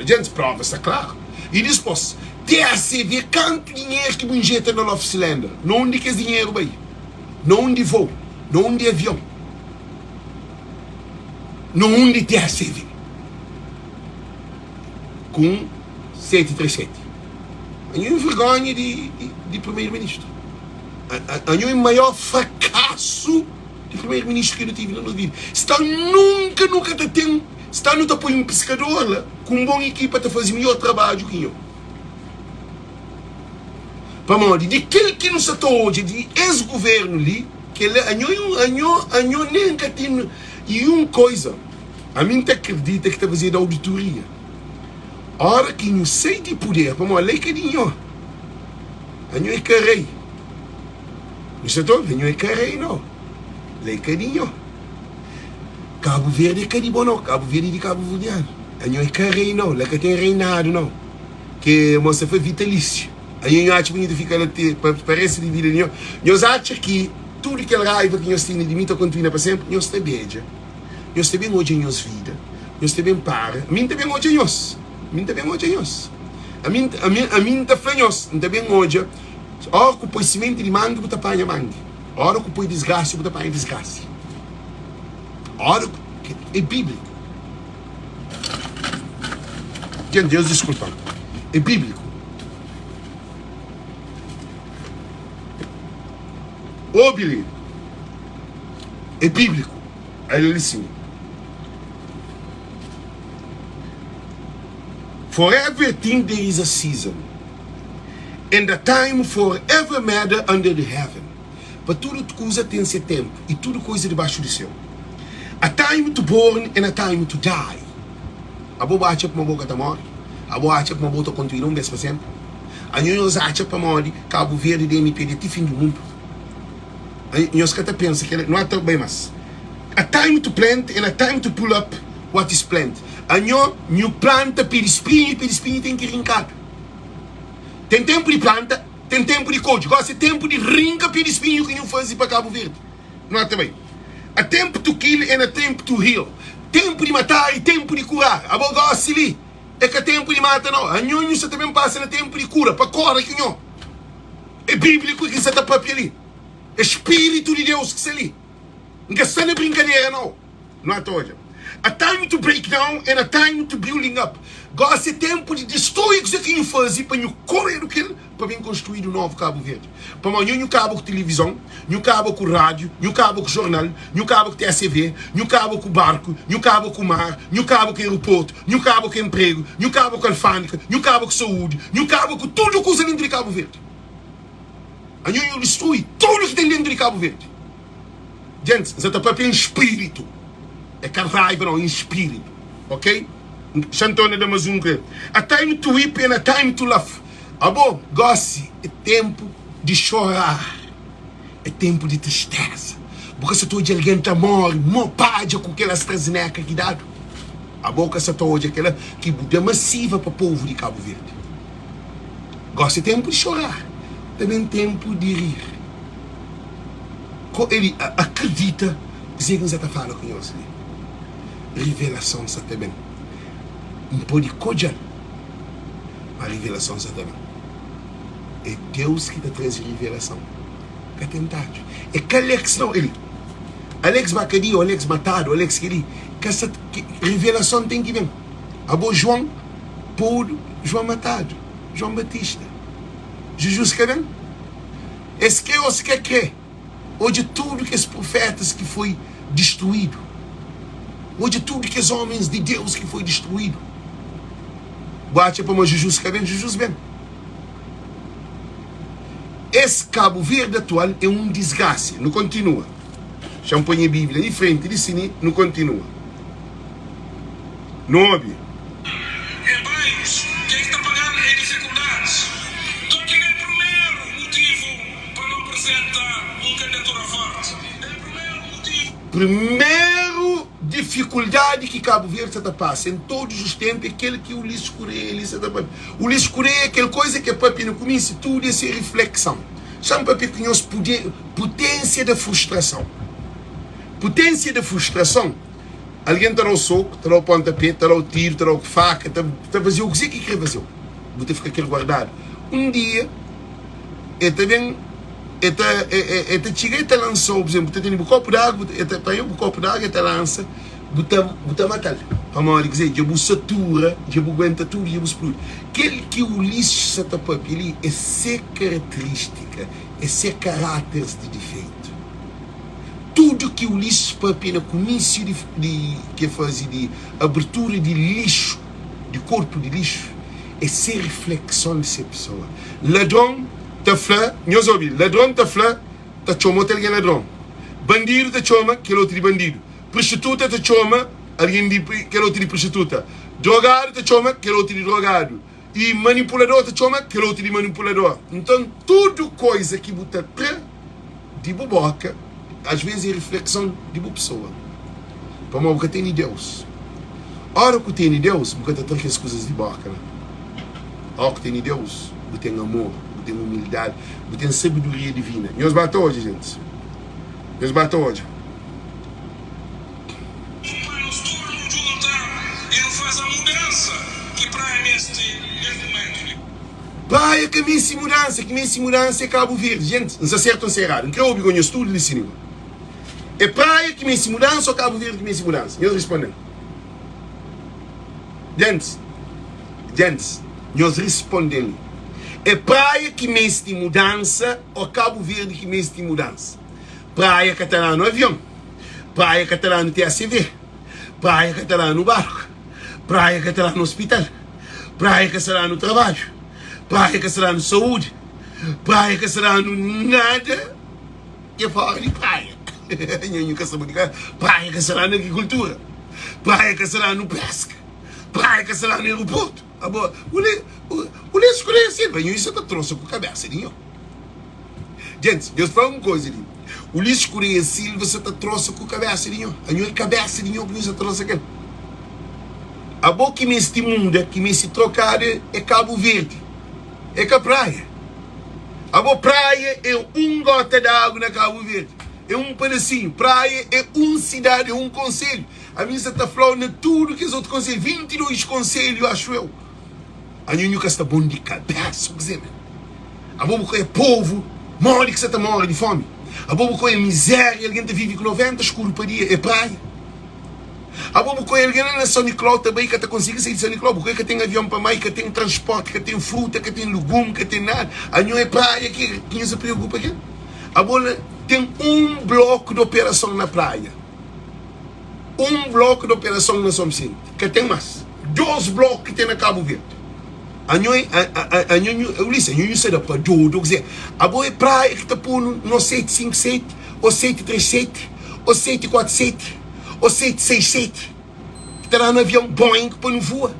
Gente, prova, está claro. E depois, TACV, quanto dinheiro que injeta no Love Cylinder? Não onde que esse dinheiro vai? Não onde voo? Não onde avião? Não onde TACV? Com 737. A minha vergonha de primeiro-ministro. A minha maior fracasso de primeiro-ministro que eu tive na minha vida. Está nunca tem. Está no apoio um pescador lá, com uma boa equipa para fazer melhor trabalho que eu. Para modo de aquele que nos atou hoje, de ex-governo ali, que ele, a minha nunca tem. E uma coisa, a mim te acredita que está fazendo auditoria. A hora que não sei de poder, para modo, lei que dinho. A minha é carrei. Não sei todo, a minha é carrei, não. Lei que dinho. Cabo Verde é caribo, não. Cabo Verde de Cabo Verdeano. A minha é carrei, não. Lei que tem reinado, não. Que a moça foi vitalício. Aí eu acho que fica parece de vida. Eu acho que tudo aquela raiva que nós temos de mim continua para sempre, nós está bem. Nós está bem hoje em nossa vida. Nós está bem para. A mim está bem hoje em nós. A mim está bem hoje em nós. A mim está bem nós. Está bem hoje. Ora que põe semente de manga, você apanha manga. Ora que põe desgraça, você apanha desgraça. Ora que é bíblico. Deus desculpa. É bíblico. Billy, é bíblico. Aí ele ensina. For everything there is a season, and a time for every matter under the heaven. Para tudo coisa tem seu tempo, e tudo coisa debaixo do céu. A time to born and a time to die. A boa acha para uma boca tá morre. A boa acha para uma boca continua um mês para sempre. A nós acha para morrer, Cabo Verde de MPD até fim do mundo. Nós que pensa que não é tão bem mais. A time to plant and a time to pull up what is plant. A new planta per espinho tem que rincar. Tem tempo de planta, tem tempo de coach. Gosta tempo de rinca per espinho que não faz para Cabo Verde. Não é também. A tempo to kill and a tempo to heal. Tempo de matar e tempo de curar. A boa gosta ali. É que tempo de matar não. A nho você também passa no tempo de cura. Para cora que nho. É bíblico que você está para ali. Espírito de Deus que se ali. Não está na brincadeira, não. Não é toda. A time to break down and a time to building up. Gosta é tempo de destruir o que você faz para não correr o que para vir construir um novo Cabo Verde. Para amanhã, não cabo com televisão, não cabo com rádio, não cabo com jornal, não cabo com TSV, não cabo com barco, não cabo com mar, não cabo com aeroporto, não cabo com emprego, não cabo com alfândega, não cabo com saúde, não cabo com tudo o que usa dentro de Cabo Verde. Amanhã eu destrui tudo que tem dentro de Cabo Verde. Gente, você está para em espírito. É que a raiva não, em espírito. Ok? Chantona da Mazunga. A time to weep and a time to laugh. Abo, gosse, é tempo de chorar. É tempo de tristeza. Porque se todo alguém está morre, mopadia com aquela estrazineca que dá. A boca se hoje aquela que é massiva para o povo de Cabo Verde. Gosse, é tempo de chorar. Também tempo de rir. Ele acredita que você está falando com nós. Revelação está também. Não pode cojar. A revelação está também. É Deus que está trazendo revelação. Que é tentado. É que Alex não, ele. Alex Macadi, Alex Matado, Alex Kili. Que essa revelação tem que vir. Abo João, Paulo, João Matado, João Batista. Jesus quer ver? Esse que ou se quer. Hoje tudo que os profetas que foi destruído. Hoje tudo que os homens de Deus que foi destruído. Bate para uma Jesus quer ver? Jesus vem. Esse Cabo Verde atual é um desgraça. Não continua. Champanhe a Bíblia em frente de cine, não continua. Não ouve. É bairros, quem está pagando é dificuldades. Então, que é o primeiro motivo para não apresentar uma candidatura forte? É o primeiro motivo. Primeiro dificuldade que Cabo Verde está passando em todos os tempos é aquele que o Ulisses Correia o Ulisses Correia é aquela coisa que a papi no começo tudo é ser reflexão. Chama papi que nós potência da frustração. Potência da frustração. Alguém está ao soco, está ao pontapé, está ao tiro, está ao faca, está vazio. O que você quer fazer? Vou ter que ficar aquele guardado. Um dia, também chega e lançou, por exemplo, tem um copo d'água, para eu um copo d'água, lança, botar matar. Para morrer, quer dizer, eu satura, eu aguenta tudo, eu explode. Aquele que o lixo está para ele é ser característica, é ser caráter de defeito. Tudo que o lixo para no comício que faz de abertura de lixo, de corpo de lixo, é ser reflexão dessa pessoa. Ladrão ta fla, nós ouvimos, ladrão ta fla, ta choma alguém ladrão. Bandido ta choma, que é outro de bandido. Prostituta ta choma, alguém que é outro de prostituta. Drogado ta choma, que é outro de drogado. E manipulador ta choma, que é outro de manipulador. Então, tudo coisa que bota de boboca, às vezes é reflexão de uma pessoa. Para uma boca tem Deus. A hora que tem Deus, boca tem as coisas de boca. A hora que tem Deus, boca tem amor. tem humildade, tem sabedoria divina. Nós bate hoje, gente. Nós bate hoje. Nos tornam junta e não faz a mudança que praia neste momento. Praia que me mudança é Cabo Verde. Gente, não se acertam se errado. Não quero ouvir com o estudo de cinema. É praia que me mudança ou Cabo Verde que me mudança? Nós respondemos. Gente, nós respondemos. É praia que me mudança ou Cabo Verde que me mudança? Praia que está lá no avião. Praia que está lá no TACV. Praia que está lá no barco. Praia que está lá no hospital. Praia que está lá no trabalho. Praia que está lá no saúde. Praia que está lá no nada. E fora de praia. Praia que está lá na agricultura. Praia que está lá no pesca. Praia que está lá no aeroporto. O Lês Correia Silva, isso eu trouxe com a cabeça, não? Gente, Deus fala uma coisa ali. O Lês Correia Silva você trouxe com a cabeça, não? A minha cabeça, não, que você trouxe aqui. A boa que me este mundo, que me se trocar é Cabo Verde. É que a praia. A boa praia é gota de água na Cabo Verde. É pedacinho. Praia é cidade, é conselho. A minha está falando tudo que os outros conselhos. 22 conselhos, acho eu. A minha nunca está bom de cabeça, a boa é povo, morre que você está morre de fome. A boa é miséria, alguém vive com 90 escuro para dia, é praia. A boa é alguém na São Nicolau também, que consegue sair de São Nicolau, porque tem avião para mais, que tem transporte, que tem fruta, que tem legume, que tem nada. A minha é praia, que não se preocupa aqui. A boa tem bloco de operação na praia. Bloco de operação na São Vicente, que tem mais. 2 blocos que tem na Cabo Verde. A sei da para do dizer, a boa praia que está por no 757, ou 737, ou 747, ou 767, que está lá no avião Boeing para não voa.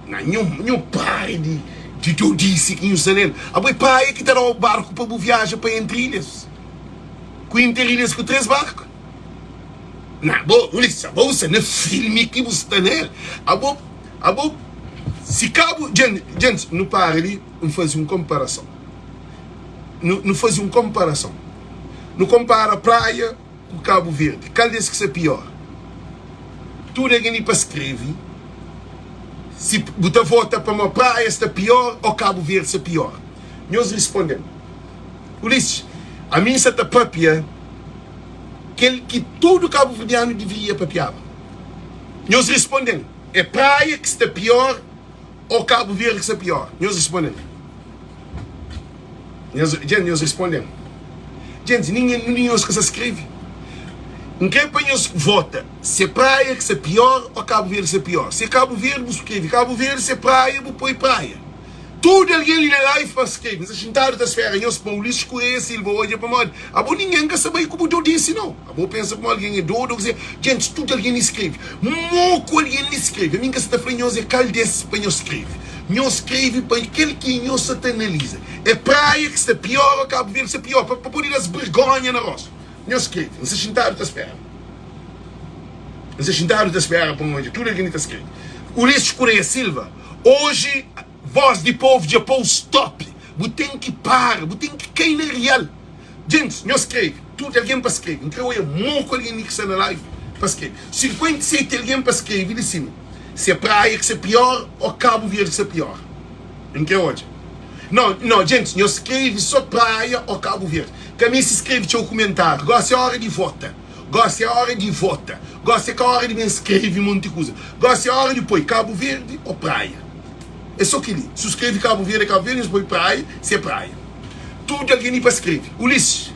Não praia de disse que não sei nele. A boa praia que está lá o barco para viajar para entre ilhas. Com interilhas com 3 barcos. Não, você não filme que você está nele. A boa se Cabo, gente, não para ali, não faz uma comparação. Não faz uma comparação. Não compara a praia com Cabo Verde. Qual desse que é pior? Tudo é para escrever. Se você vota para uma praia está pior ou Cabo Verde está pior? Nós respondemos. Ulisses, a minha está papia que todo Cabo Verdeano deveria papiar. Nós respondemos. É praia que está pior ou Cabo Verde que está pior? Nós respondemos. Nós respondemos. Gente, ninguém que se escreve. Ninguém para nós vota se é praia que está pior ou Cabo Verde que está pior. Se é Cabo Verde, você escreve. Cabo Verde, se é praia, você põe praia. Tudo alguém ali na live para escrever. Mas a gente está da esfera. Nós para o Lês Correia Silva hoje é para modo. A boa ninguém quer saber como eu disse, não. A boa pensa como alguém é doido. Gente, tudo alguém escreve. Moco alguém escreve. A minha está falando, nós é caldece para nós escrever. Nós escreve para aquele que nós analisa. É praia que está pior ou Cabo Verde que está pior. Para poder as vergonhas na roça. Nós escreve. Nós a gente está da esfera. Nós a gente está da esfera para hoje. Tudo alguém está escreve. O Lês Correia Silva, hoje, voz de povo de apoio stop. Você tem que parar. Você tem que cair na real. Gente, nós escreve. Tudo alguém para escrever. Então eu moco alguém que está na live para escrever. 57 alguém para escrever de cima. Se é praia que é pior ou Cabo Verde que é pior. Em que hoje? Não, gente, nós escreve só praia ou Cabo Verde. Caminho se escreve seu comentário. Gosta é a hora de vota. Gosta é a hora de vota. Gosta é a hora de me escrever um monte de coisa. Gosta é a hora de pôr Cabo Verde ou praia. É só que li. Se escreve Cabo Verde, nós põe praia, se é praia. Tudo alguém para escrever. Ulisses.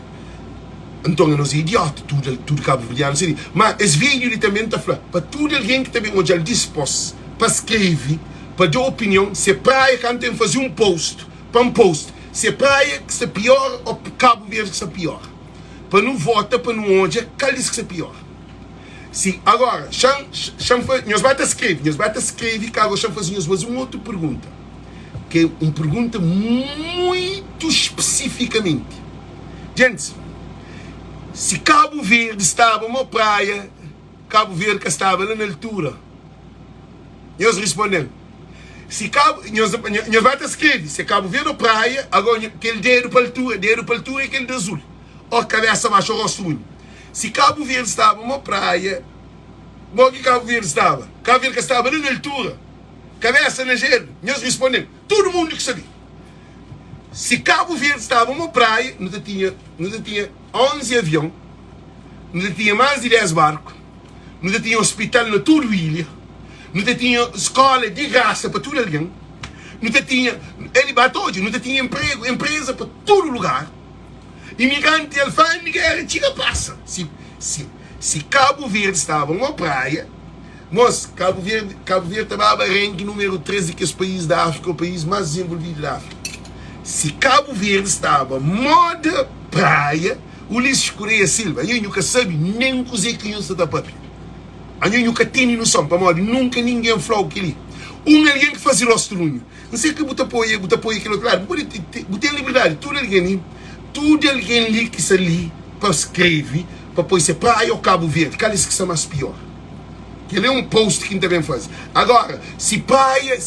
Então nós é idiota. Tudo Cabo Verdeano seria. Mas esse vídeo ele também está falando. Para tudo alguém que também hoje é disposto para escrever, para dar opinião, se é praia que tem que fazer um post. Para um post. Se é praia que está pior ou Cabo Verde que está pior. Para não votar, para não onde é, qual diz que está pior. Sim, agora, nós vamos escrever, que agora vamos fazer uma outra pergunta. Que é uma pergunta muito especificamente. Gente, se Cabo Verde estava uma praia, Cabo Verde que estava na altura, nós respondemos. Se Cabo, nós vai escrever, se Cabo Verde ou praia, agora aquele dedo para altura é aquele de azul. Ó, cabeça baixa, o rosto único. Se Cabo Verde estava uma praia, bom que Cabo Verde estava? Cabo Verde estava na altura, cabeça na gelo, nós respondemos, todo mundo que sabia. Se Cabo Verde estava uma praia, nós tinha 11 aviões, nós tinha mais de 10 barcos, nós tinha hospital na toda a ilha, nós tinha escola de graça para todo alguém, nós tinha elevatório, nós tinha emprego, empresa para todo lugar, imigrante, alfândega, era chica passa. Se Cabo Verde estava uma praia, mas Cabo Verde estava a ranking número 13 que é os países da África, o país mais desenvolvido da África. Se Cabo Verde estava moda praia, Ulisses Correia Silva, eu nunca sabe nem cozer que eu sou da papel. Eu nunca tenho noção, para modo, nunca ninguém falou aquilo. Alguém que faz o rosto lunho. Não sei que botar apoio aquilo, claro, botar liberdade, tudo alguém ali que se ali, para escrever, para pôr se praia ou Cabo Verde, que é isso que é mais pior. Que ele é um post que também faz. Agora, se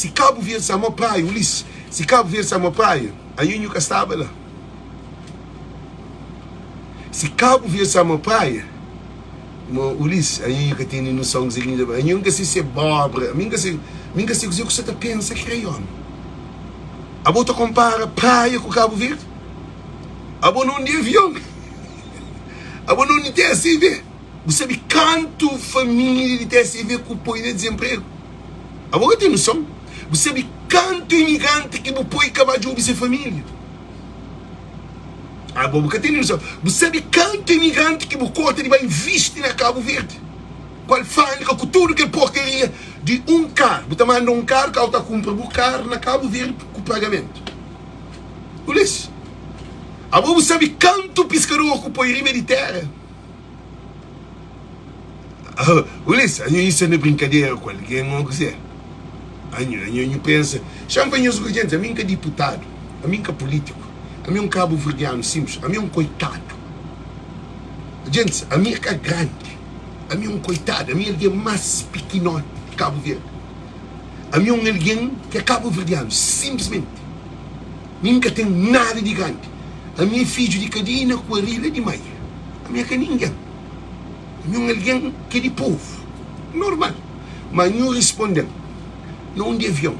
Cabo Verde é uma praia, Ulisses, se Cabo Verde é uma praia, aí eu nunca estava lá. Se Cabo Verde é uma praia, Ulisses, aí eu nunca tenho noção de seguinte, aí eu nunca sei se é pobre, eu nunca sei o que você pensa que é isso. A bota compara praia com Cabo Verde? A bota não de avião? A bota não de TSV? Você sabe quanto família de TSV que põe de desemprego? A bota tem noção? Você sabe quanto imigrante que põe acabar de ouvir sua família? A boca tem noção. Você sabe quanto imigrante que corta de vai investir na Cabo Verde? Qual fábrica com tudo que é porcaria de um carro? Você manda um carro que está comprando um carro na Cabo Verde com pagamento. Ulisses. A boca sabe quanto pescador que põe riba de terra? Ulisses, isso não é brincadeira com alguém, não quiser. Eu penso, chama os gente, a mim que é deputado, a mim que é político, a mim é um cabo verdeano simples, a mim é um coitado. Gente, a mim que é grande, a mim é um coitado, a mim é alguém mais pequeno de Cabo Verde. A mim é alguém que é cabo verdeano, simplesmente. A mim que tem nada de grande. A mim é filho de cadina com a rilha de meio. A mim é que ninguém. A mim é alguém que é de povo, normal. Mas não respondeu. Não de avião,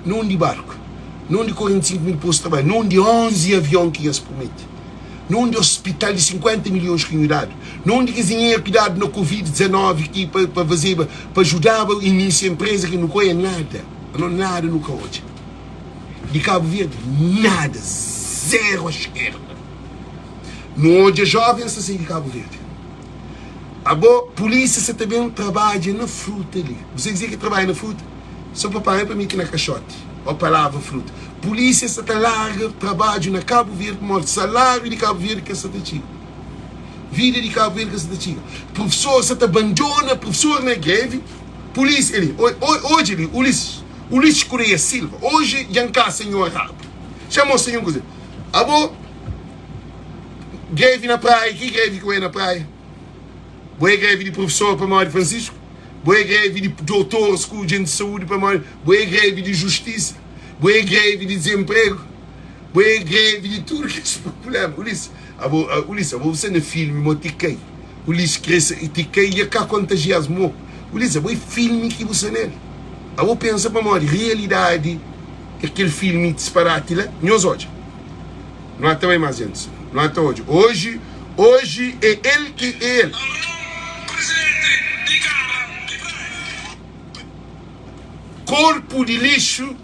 não de barco, não de 45 mil postos de trabalho, não de 11 aviões que eles prometem, não de hospital de 50 milhões que dado, não de dinheiro que dado no Covid-19 que para fazer, para ajudar a iniciar a empresa que não conhece nada, não nada nunca hoje. De Cabo Verde, nada, zero à esquerda. Não hoje jovens assim de Cabo Verde. A boa polícia você também trabalha na fruta ali. Você dizer que trabalha na fruta? Só para parar para mim que na caixote, ou palavra fruta. Polícia está larga, trabalho na Cabo Verde, morte, salário de Cabo Verde que é Santa Chica. Vida de Cabo Verde que é Santa Chica. Professor, você está abandona, professor na greve. Polícia, ele, hoje ele, Ulisses Correia Silva, hoje, Yancá, senhor Rabo. Chamou o senhor coisa. Abo, greve na praia, que greve que é na praia? Boa greve de professor para Mário Francisco? Boa greve de doutores com gente de saúde para mais, boa greve de justiça, boa greve de desemprego, boa greve de tudo que é problema. Ulisses, você no filme, eu tiquei. Ulisses cresce e tiquei e cá contagias mo. Ulisses, boa filme que você nele. Eu penso para mais realidade que aquele filme disparate lá, nós hoje. Não há também mais gente. Não há hoje. Hoje é ele que é ele. Corpo de lixo,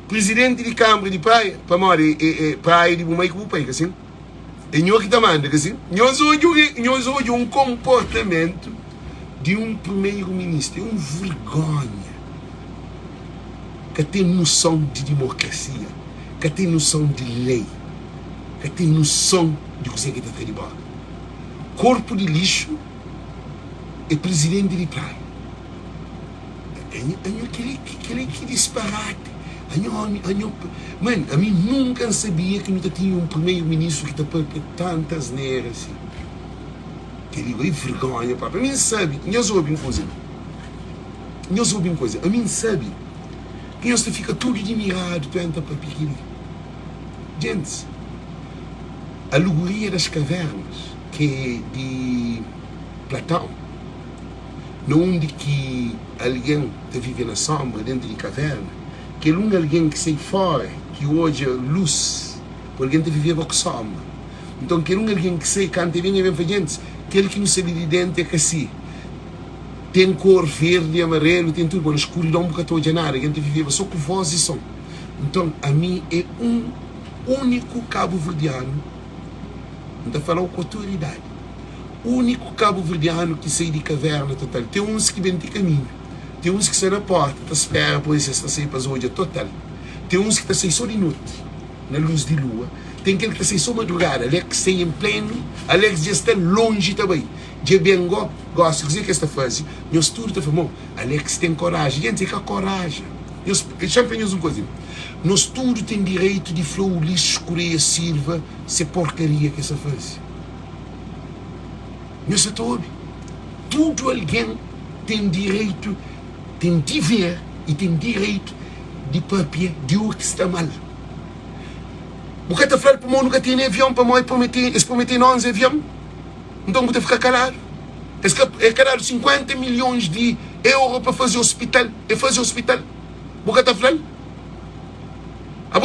presidente de Câmara de Praia, para morrer, praia de Bumai que vou pegar, assim. E nós que manda, assim. Nós hoje um comportamento de um primeiro-ministro, é uma vergonha. Que tem noção de democracia, que tem noção de lei, que tem noção de coisa que está de embora. Corpo de lixo é presidente de praia. Que disparate. Mano, a mim nunca sabia que não tinha um primeiro-ministro que está para tantas neiras assim. Que ele é vergonha, pá. A mim sabe, nós ouvimos coisa. A mim sabe E nós fica tudo admirado, tu entra para pequeno. Gente, a alegoria das cavernas, que é de Platão, onde que alguém está vivendo na sombra, dentro de caverna, que é alguém que sai fora, que hoje é luz, porque alguém está vivendo com sombra. Então, que é alguém que sai, canta bem e bem para gente, aquele que não sabe de dentro é que assim, tem cor verde, amarelo, tem tudo, mas escuridão um bocado de nada, a gente vivia só com voz e som. Então, a mim é um único cabo-verdiano, não está falando com autoridade, único cabo-verdiano que sai de caverna total. Tem uns que vêm de caminho, tem uns que saem na porta, está espera, pois está sair para as hoje total. Tem uns que está sair só de noite, na luz de lua. Tem aquele que está sair só madrugada, Alex sai em pleno, Alex já está longe também. Já bem gosto de dizer que esta fase, nós tudo está falando, Alex tem coragem, gente, que a coragem. Champions uma coisa, nós tudo tem direito de falar o Ulisses Correia Silva, se porcaria que essa fase. Nós tudo alguém tem direito, tem dever e tem direito de papel de o que está mal. O que está falando para nunca tem avião para nós prometer nós avião? Então vou ficar calado. É calado 50 milhões de euros para fazer hospital. É fazer hospital. O que está falando?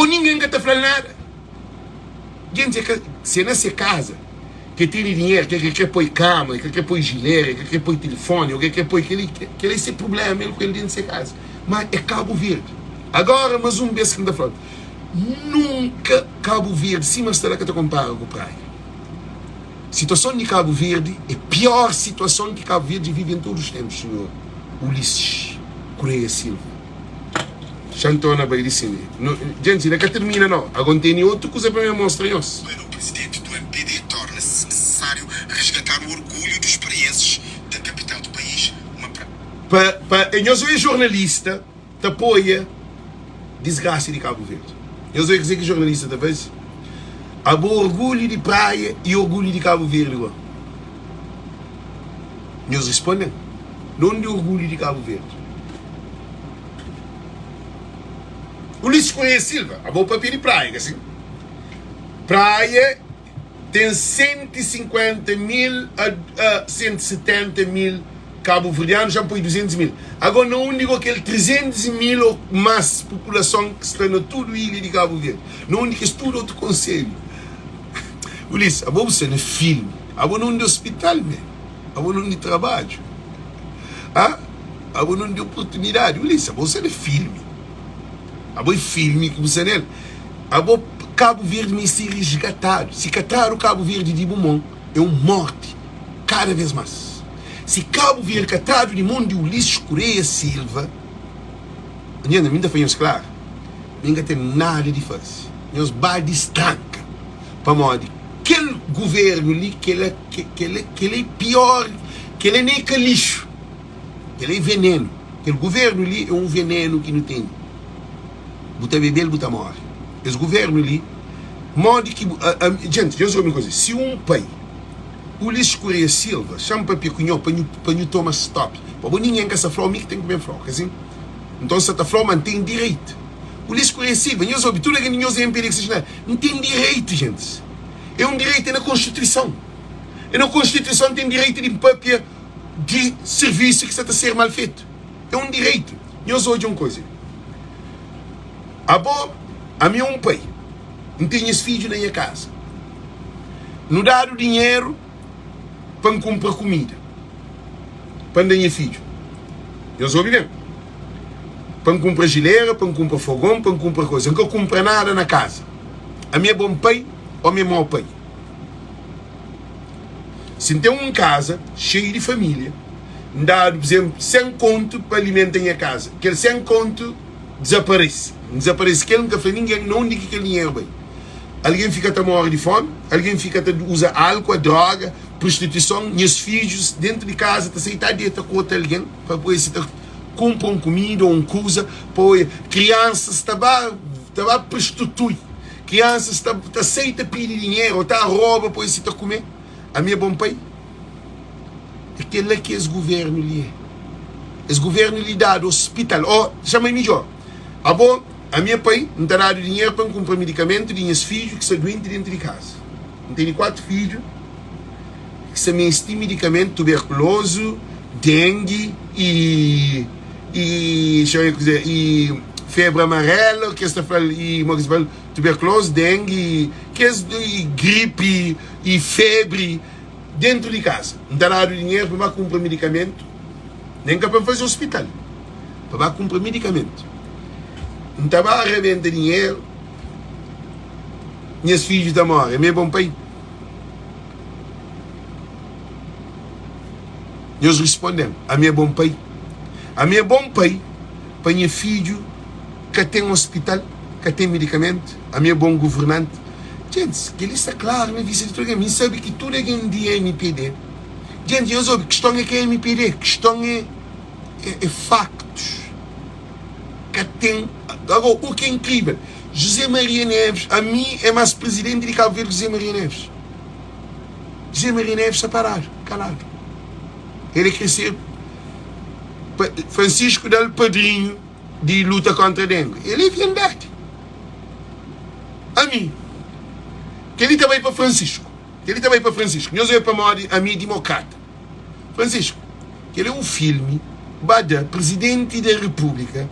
Ninguém está falando nada. Gente, se nessa casa que tem dinheiro, que quer pôr cama, que quer pôr gileira, que quer pôr telefone, que quer pôr aquele esse problema ele com ele dentro dessa casa. Mas é Cabo Verde. Agora, mais um vez que está falando. Nunca Cabo Verde, sim, mas será que te compara com praia? Situação de Cabo Verde é a pior situação que Cabo Verde vive em todos os tempos, senhor Ulisses Correia Silva. Chantona vai dizer. Gente, não é que termina não. Agora tem outra coisa para me mostrar. O presidente do MPD torna-se necessário resgatar o orgulho dos paraenses da capital do país. Eu sou jornalista, te apoia desgraça de Cabo Verde. Eu sou dizer que jornalista, talvez. Há bom orgulho de praia e orgulho de Cabo Verde. Nós respondem. Não de orgulho de Cabo Verde. Ulisses Correia Silva, há bom papel de praia, assim. Praia tem 150 mil a 170 mil cabo-verdianos, já põe 200 mil. Agora não digo aquele 300 mil ou mais população que está na toda a ilha de Cabo Verde. Não digo que estuda outro conselho. Ulisses, a você não é filme, a você não é de hospital, a você não é de trabalho, a você não é de oportunidade. Ulisses, a você não é filme, a você é filme que você não é. A você Cabo Verde me ser resgatado. Se catar o Cabo Verde de Beaumont é uma morte cada vez mais. Se Cabo Verde catado de mão de Ulisses Correia Silva, ainda foi claro, ninguém tem nada de fazer. Nós vai destacar para modo aquele governo ali que ele é pior, que ele nem é lixo, ele é veneno. Aquele governo ali é um veneno que não tem. Bota beber, bota morre. Esse governo ali, modo que gente, eu sou uma coisa. Se um pai Ulisses Correia Silva chama para picunhão para não tomar stop. Para ninguém que essa flor que tem que comer flor, assim. Então essa flor mantém direito. Ulisses Correia Silva, nós soube tudo que nós é impedido não tem direito, gente. É um direito é na Constituição. E na Constituição tem direito de papel de serviço que está a ser mal feito. É um direito. Nós hoje uma coisa. A minha um pai não tem esse filho na minha casa. Não dá o dinheiro para comprar comida para dar filho. Eu sou bem. Para comprar gileira, para comprar fogão, para comprar coisa. Não compra nada na casa. A minha bom pai ou a minha mau pai. Se tem uma casa cheia de família, dá, por exemplo, 100 conto para alimentar a casa. Aquele 100 conto desaparece. Desaparece. Que ele nunca fez ninguém, não diga que aquele dinheiro bem. Alguém fica a morrer de fome, alguém fica a usar álcool, droga, prostituição, meus filhos dentro de casa, está aceitar dieta com outro alguém, para poder se comprar uma comida ou uma coisa, para crianças estava prostitui, crianças está aceita pedir dinheiro, ou está a rouba, para se comer. A minha bom pai, aquele que esse governo lhe é. Esse governo lhe dá do hospital, chama melhor, A minha pai não está dando dinheiro para comprar medicamento de meus filhos que são doentes dentro de casa. Eu tenho 4 filhos que são meus medicamentos, tuberculose, dengue e febre amarela, que está falando, e tuberculose, dengue, e gripe e febre dentro de casa. Não está dando dinheiro para comprar medicamento, nem para fazer hospital, para comprar medicamento. Não estava a arrebentar dinheiro. Meus filhos estão morrendo. É meu bom pai. Nós respondemos. A minha bom pai. A minha bom pai. Para meu filho que tem um hospital, que tem medicamento. A minha bom governante. Gente, que ele está claro, minha vice-diretora. Me sabe que tudo é que é MPD. Gente, eu soube. A questão é que é MPD. A questão é factos. Que tem. Agora, o que é incrível, José Maria Neves, a mim é mais presidente de Cabo Verde que José Maria Neves. José Maria Neves está parado, calado. Ele quer ser Francisco Del Padrinho de luta contra a dengue. Ele é verdade. A mim. Que ele também para Francisco. Nós é para a mim democrata. Francisco, que ele é um filme, Bada, presidente da República,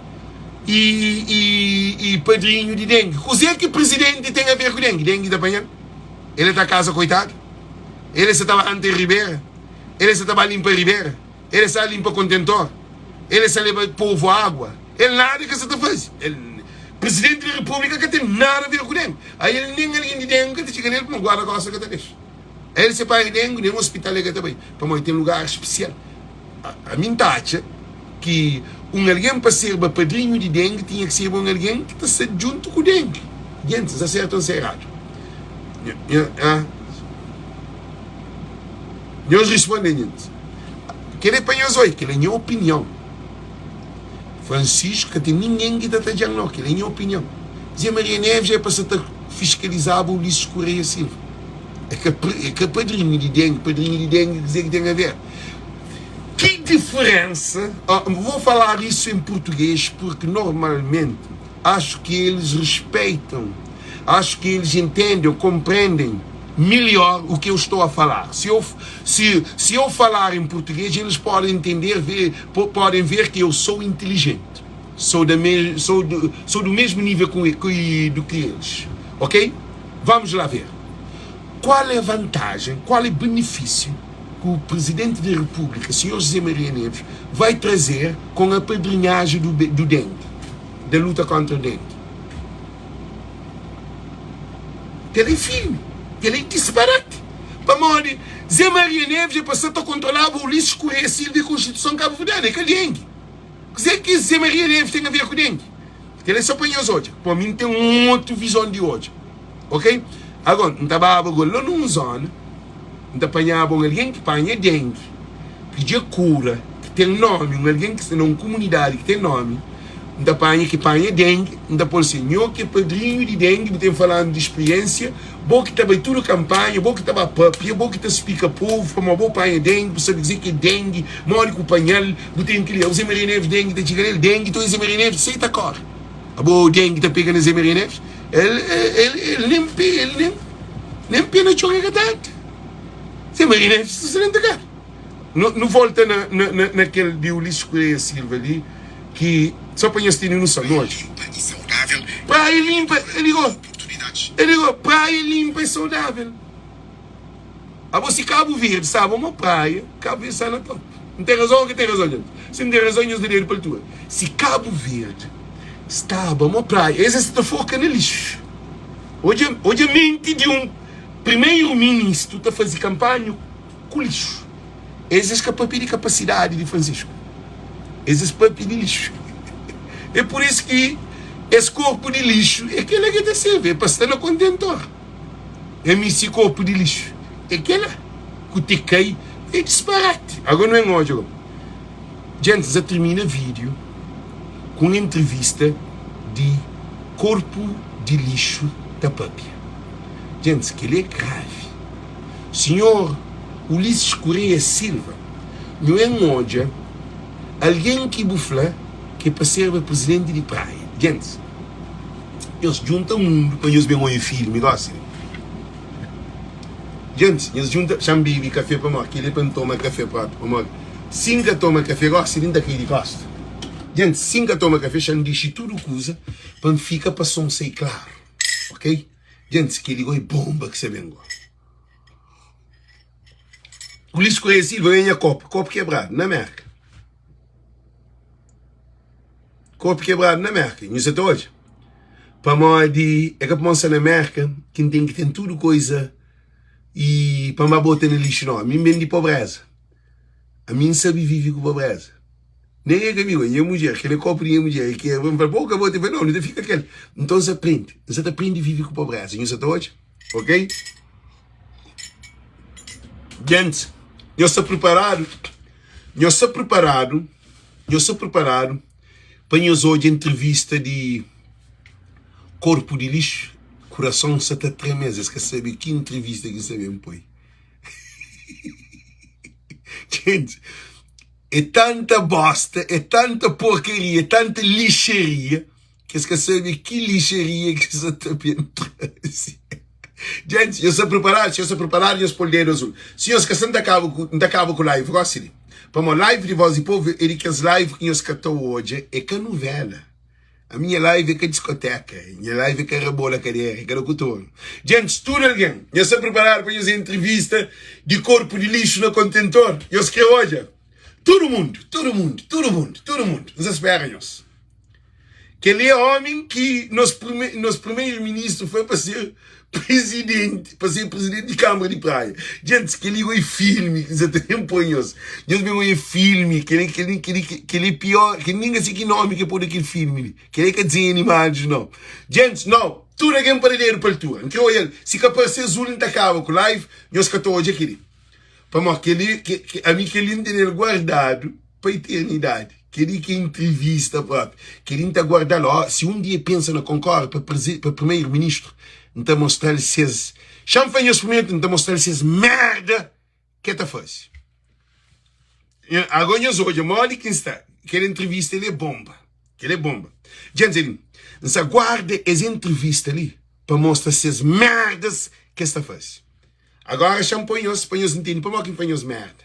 e padrinho de dengue. O que o presidente tem a ver com dengue? Dengue da manhã? Ele está a casa, coitado? Ele se estava ante a Ribeira? Ele se estava limpa a Ribeira? Ele se limpa o contentor? Ele se leva povo a água? Ele nada que se está fazendo. Presidente da República que tem nada a ver com dengue. Aí ele nem alguém de dengue que chega nele para não guarda a costa que está deixa. Ele se para dengue, nem um hospital que também. Para mim tem um lugar especial. A minha taxa que alguém para ser padrinho de dengue tinha que ser alguém que está junto com o dengue. Gente, está certo ou está errado? Nós respondemos. Que ele apanhou hoje, que ele é minha opinião. Francisco, que tem ninguém que está dizendo não, que ele é minha opinião. Zé Maria Neves é para ser fiscalizado o Ulisses Correia Silva. É que padrinho de dengue dizer que tem a ver. Que diferença? Vou falar isso em português porque normalmente acho que eles respeitam, acho que eles entendem, compreendem melhor o que eu estou a falar. Se eu falar em português, eles podem entender, podem ver que eu sou inteligente, sou do mesmo nível do que eles. Ok? Vamos lá ver. Qual é a vantagem, qual é o benefício que o Presidente da República, Sr. José Maria Neves, vai trazer com a padrinhagem do dengue, da luta contra o dengue? Aquele filme, aquele disparate. Para morrer, Zé Maria Neves é para controlar o Ulisses Correia Silva e a Constituição Cabo Verde, que é dengue. Dizer que Zé Maria Neves tem a ver com dengue. Ele só apanha hoje. Para mim tem uma outra visão de hoje. Ok? Agora, não estava lá numa zona, não apanhava alguém que apanha dengue, pedia cura, que tem nome, alguém que está numa comunidade que tem nome, não apanha que apanha dengue, não pode ser senhor que é padrinho de dengue, me tem falando de experiência, bom que estava tudo campanha, bom que estava papia, bom que está explica povo, como bom apanha dengue, você dizer que é dengue, morre com o panhal, não tem que o Zé Maria Neves dengue, está chegando dengue, então o Zé Maria Neves, sei tá cor. A boa dengue está pegando o Zé Maria Neves, ele nem pena choca tanto. Zé Maria Neves, você não está. Não volta naquele de Ulisses Correia Silva ali, que só para nós termos noção hoje. Praia limpa, ele ligou, praia limpa e saudável. A você Cabo Verde, sabe, uma praia, Cabo Verde está na top. Não tem razão que tem razão, gente. Se não tem razão, nós daremos para tu. Se Cabo Verde estava uma praia, esse está foca no lixo. Hoje a mente de um primeiro-ministro está fazendo campanha com lixo. Esses que para pedir capacidade de Francisco. Esses para pedir lixo. É por isso que esse corpo de lixo é aquele que está servindo, é para estar no contentor. É esse corpo de lixo. É aquele que te cai, é disparate. Agora não é hoje. Gente, já termina o vídeo com uma entrevista de corpo de lixo da Pápia. Gente, que ele é grave. Senhor Ulisses Correia Silva, não é hoje alguém que bufla que é para ser presidente de praia. Gente, eles juntam o mundo para eles verem um filme, gosta? Gente, eles juntam, chamam beber café para morrer, aquele para tomar café para morrer. 5 toma café, gosta, ainda que ele gosta. Gente, 5 toma café, chamam de tudo coisa, para ficar para som ser claro. Ok? Gente, que ele é bomba que você vem agora. O lixo conhecido vem a copo quebrado, na América. Copo quebrado na América, não sei hoje. Para mim, é que para mostrar na América, quem tem que ter tudo coisa e para me botar no lixo, não. A mim vem de pobreza. A mim sabe viver com pobreza. Nem é comigo, é a mulher, aquele copo de mulher, que é para pouco, vou te ver, não fica aquele. Então você aprende a viver com pobreza, não sei hoje, ok? Gente, eu estou preparado para nós hoje entrevista de corpo de lixo, coração só está 3 meses, quer saber que entrevista que você me põe. Gente, é tanta bosta, é tanta porcaria, é tanta lixeria, que você quer saber que lixeria que você está vendo. Gente, eu estou preparado, e eu estou de azul. Se eu esquecer, não acabo com live, gosto de. Para uma live de voz e povo, ele que as lives que eu escutou hoje é que a novela. A minha live é que a discoteca, a minha live é que a rebola cadeira, que a locutor. Gente, tudo alguém, eu estou preparado para fazer entrevista de corpo de lixo no contentor. Eu escrevo hoje. Todo mundo, nos esperam-nos. Que ele é homem que nos primeiro-ministro foi para ser presidente de Câmara de Praia. Gente, que ele é filme, que você tem põe-nos. Deus me é filme, que ele é pior, que ninguém sabe que nome que pôr aquele filme. Que ele quer dizer animados, não. Gente, não, tudo alguém para ler para a altura. Então, olha, se capaz ser azul, não acaba com live, nós que estou hoje aqui. Para mim, a mim que ele tem guardado para a eternidade. Que ele que entrevista próprio. Que ele está guardado. Ó, se um dia pensa na Concorde para primeiro-ministro, então mostrar-lhe esses... Chama nesse momento, então mostrar-lhe esses merda que está fácil. Agora nós hoje, a maior de quem está, aquela entrevista, ele é bomba. Gente, ele guarda essa entrevista ali para mostrar esses merdas que está fácil. Agora chama para nós entender para quem foi nós merda.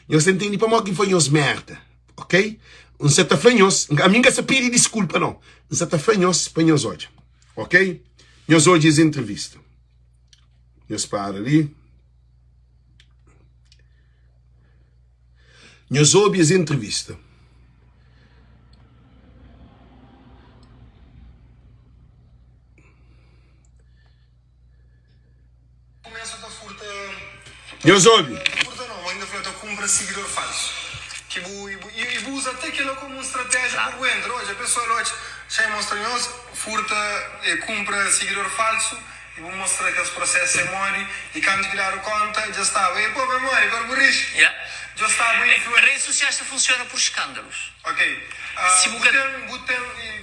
Nós entendemos para quem foi nós merda. Ok? Não se está fanhos. A mim que se pede desculpa, não. Não se está fanhos para nós hoje. Ok? Nós hoje essa entrevista. Nós para ali. Nós ouve essa entrevista. Começa da furta. Nós ouve. Furta não, ainda foi a compra seguidor falso. E usa até aquilo como estratégia por dentro. Hoje a pessoa hoje já mostra nós furta e compra seguidor falso e vou mostrar aqueles processos em memória e quando virar o conta já estava e pô memória agora burrice já estava redes sociais funcionam por escândalos. ok se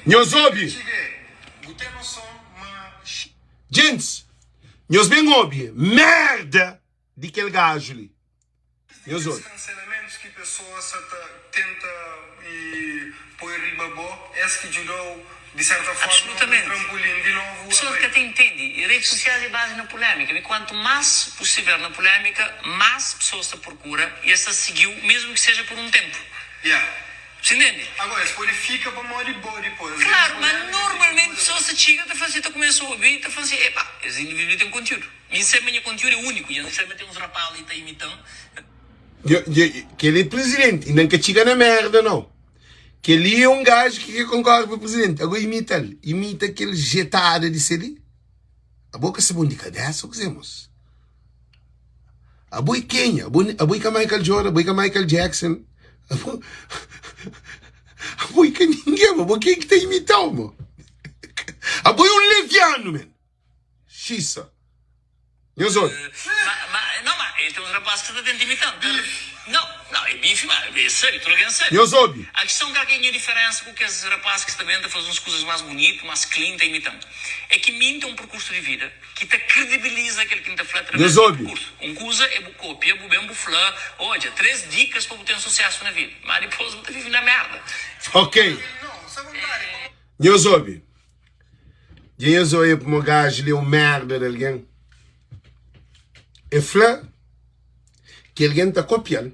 nós ouve gente nós bem ouve merda de aquele gajo ali nós ouve cancelamentos que pessoas tenta e põe ribabó esse que ajudou de certa forma, um trampolim de novo. Pessoas que até entendem, redes sociais é base na polêmica. E quanto mais possível na polêmica, mais pessoas se procura e essa seguiu, mesmo que seja por um tempo. Você entende? Agora, isso pode ficar para morrer depois. Claro, mas normalmente pessoas se chegam a fazer, começam a ouvir, a fazer, epá, esse indivíduo tem conteúdo. Isso é meu conteúdo, é único. E não sei, tem uns rapazes ali que estão imitando. Que ele é presidente, e não que chega na merda, não. Que ele é um gajo que concorre para o presidente. Agora imita ele. Imita aquele jetado de ser ali. A boca se bom de cadência, o que fazemos? A boa quem? A boa que Michael Jordan, a boa que Michael Jackson. A boa que ninguém, a boa quem que está imitando, mano? A boa é um leviano, man. Xissa. Meus olhos. Não, mas tem uns rapazes que estão imitando. Não, é bife, mas é sério, estou ligando sério. Meus olhos. A questão que há aqui a diferença com que esses rapazes que também estão a fazer umas coisas mais bonitas, mais clean, estão imitando. É que minta um percurso de vida que te credibiliza aquele que está falando através do percurso. Um coisa é copia, bem buflã. Olha, 3 dicas para ter um sucesso na vida. Mas depois você vive na merda. Ok. Nhosobi. Nhosobi é para um gajo ler um merda de alguém. É flá que alguém está copiando.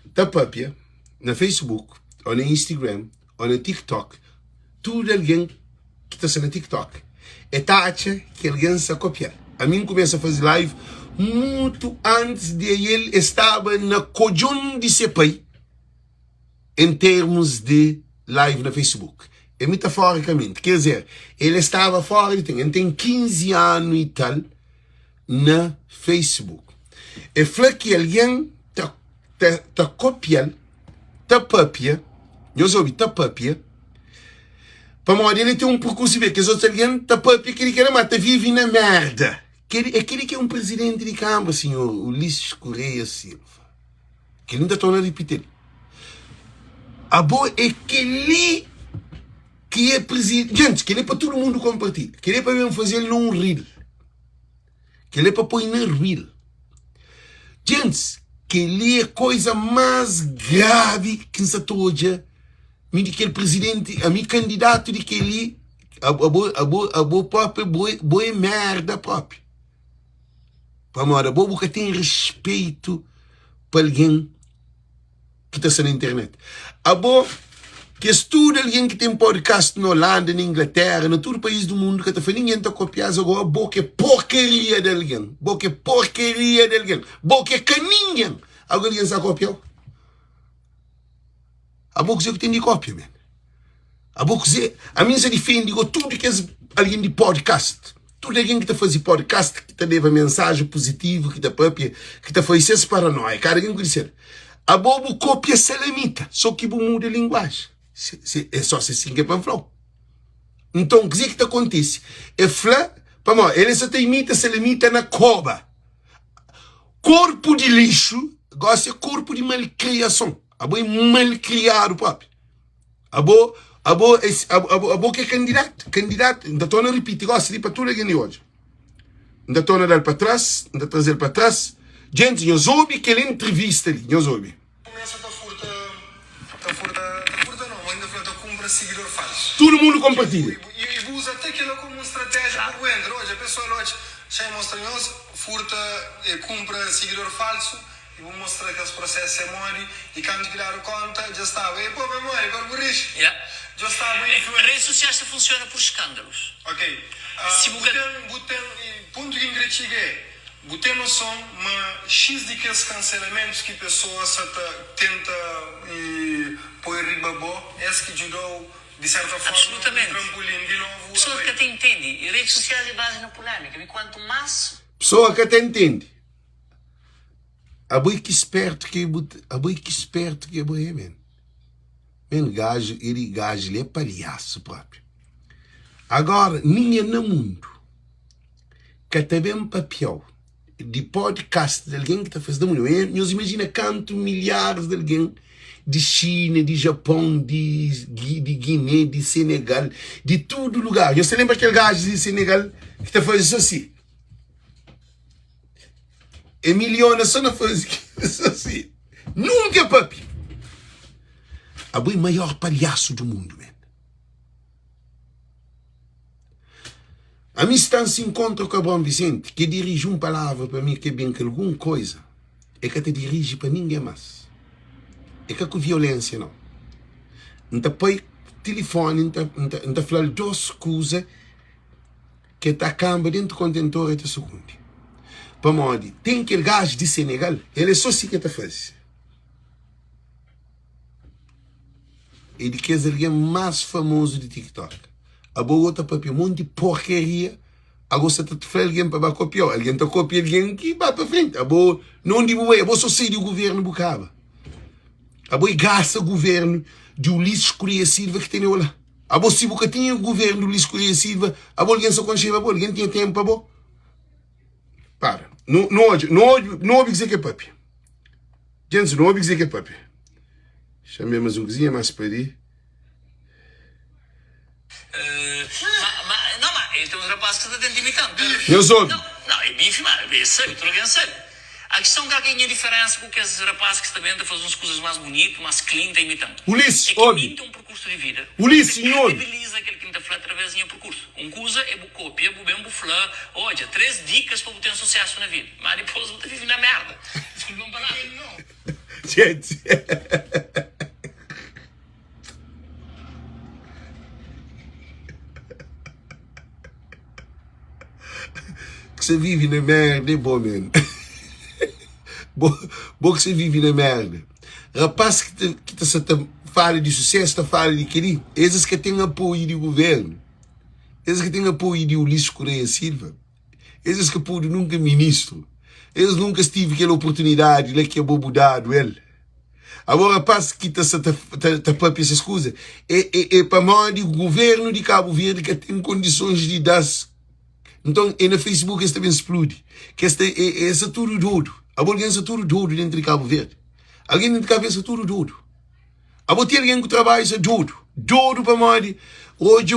Está papia na Facebook, ou no Instagram, ou no TikTok. Tudo alguém que está sendo no TikTok. É taxa que alguém está copiando. A mim começa a fazer live muito antes de ele estava na cojão de seu pai em termos de live na Facebook. É metaforicamente. Quer dizer, ele estava fora, ele tem 15 anos e tal na Facebook. É flá que alguém está copiando, está papia, eu soube, está papia, para morrer ele tem um percurso ver que os outros alguém está papia, que ele quer matar, vive na merda. Aquele que é um presidente de Câmara, senhor Ulisses Correia Silva, que ele ainda está a repetir. A boa é aquele que é presidente, gente, que ele é para todo mundo compartilhar, que ele é para mesmo fazer num reel, que ele é para pôr no reel. Gente, que ele é a coisa mais grave que se toja, me de aquele presidente, a mim candidato de que ele, a boa própria, boa merda própria. Vamos, a boa tem respeito para alguém que está na internet. A boa que estuda alguém que tem podcast na Holanda, na Inglaterra, em todo o país do mundo, que está fazendo ninguém está copiando agora, boa que é porcaria de alguém, boa que é porcaria de alguém, boa que é caninha, agora ninguém está copiando. A boa que tem de cópia, man. A boa que a mim se defende tudo que é alguém de podcast. Tudo alguém que está fazendo podcast, que está levando mensagem positiva, que está própria, que está fazendo isso para nós. Cara, alguém dizer, a boa cópia se limita, só que muda a linguagem. É só assim que é para falar. Então, o que é que acontece? É flá, ele só se limita na cova. Corpo de lixo, gosta de corpo de malcriação. A boa é malcriado, papi. A boa que é candidato, ainda estou a repetir, gosta de para tudo aqui hoje. Ainda estou a dar para trás, ainda a trazer para trás. Gente, eu soube que ele entrevista ali, eu soube. Começa a furta não, ainda falta compra seguidor falso. Todo mundo compartilha. E usa até aquilo como uma estratégia por dentro. Hoje a pessoa hoje já mostra nós furta e compra seguidor falso. E vou mostrar aqueles processos é mori e quando criaram conta já estava. E pô, memória, agora por isso. Já estava. Redes sociais funcionam por escândalos. Ok. Se ponto que ingrediente é. Você noção, mas X de que esses cancelamentos que pessoas tenta pôr ribabó, esse que ajudou de certa forma absolutamente. Um trampolim de novo. Pessoa que até entende. E redes sociais é base na polêmica. E quanto mais. Pessoa que até entende. A boi que esperto que é boi, man. Man, gajo, ele é palhaço próprio. Agora, ninguém no mundo que até bem papel de podcast de alguém que está fazendo muito. Nós imagina quantos milhares de alguém de China, de Japão, de Guiné, de Senegal, de todo lugar. Você lembra aquele gajo de Senegal que está fazendo isso assim? E milhões só não faz isso assim. Nunca, papi. A boi maior palhaço do mundo, man. A mim está se encontra com o Bom Vicente, que dirige uma palavra para mim, que é bem que alguma coisa, é que te dirige para ninguém mais. É que com violência, não. Não põe telefone, não fala duas coisas que está a câmara dentro do contentor e segundo. Para morrer, tem aquele gajo de Senegal, ele é só assim que está fazendo. Ele quer ser alguém mais famoso de TikTok. A boa outra papel, um monte de porcaria. Agora você está fazendo alguém para copiar. Alguém está copiando alguém que vai para frente. A boa não de boa, a boa só sai do governo bucava. A boa gasta o governo de Ulisses Correia Silva que tem lá. A boa se boca tinha o governo de Ulisses Correia Silva, a boa alguém só concheva, a boa alguém tinha tempo, a boa. Para. Não ouve dizer que é papi. Gente, não ouve dizer que é papi. Chamei mais um cozinha mais para aí. Tem uns rapazes que estão imitando. Eu soube. Não, é bife, mano. É sério, tudo bem sério. A questão é que há aqui diferença com que esses rapazes que também andam a fazer umas coisas mais bonitas, mais clean, estão imitando. Ulisses, é que ouve. imitam um percurso percurso de vida. Ulisses, senhor. Credibiliza aquele que está falando através do percurso. Coisa é cópia, bem falar, olha, 3 dicas para ter sucesso na vida. Mas depois você vive na merda. Desculpa uma palavra. Gente. Que você vive na merda, é bom, mano. Bom que você vive na merda. Rapaz que está fala de sucesso, está fala de querer. Esses que têm apoio do governo. Esses que têm apoio de Ulisses Correia Silva. Esses que podem nunca ministro. Eles nunca tive aquela oportunidade lá que é bobudado ele. Agora, rapaz que está para essas coisas. É para mão do governo de Cabo Verde que tem condições de dar. Então, é no Facebook esse também explode. Que esse tudo todo. Agora tem esse tudo todo dentro de Cabo Verde. Alguém dentro de Cabo Verde é tudo todo. Agora tem alguém que trabalha isso todo. Todo para mão. Hoje,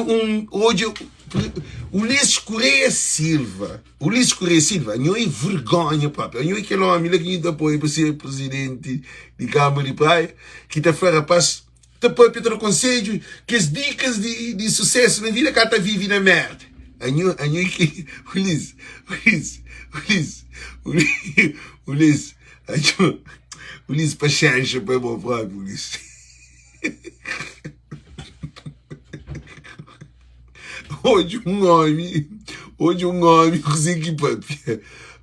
Ulisses Correia Silva. Ulisses Correia Silva. Não é vergonha, papai. Não é aquele homem que está apoio para ser presidente de Câmara de Praia. Que está fora, rapaz. Está apoio para o conselho. Que as dicas de sucesso na vida que está vive na merda. Ulisses para chancha para o próprio Ulisses. Hoje um homem consegue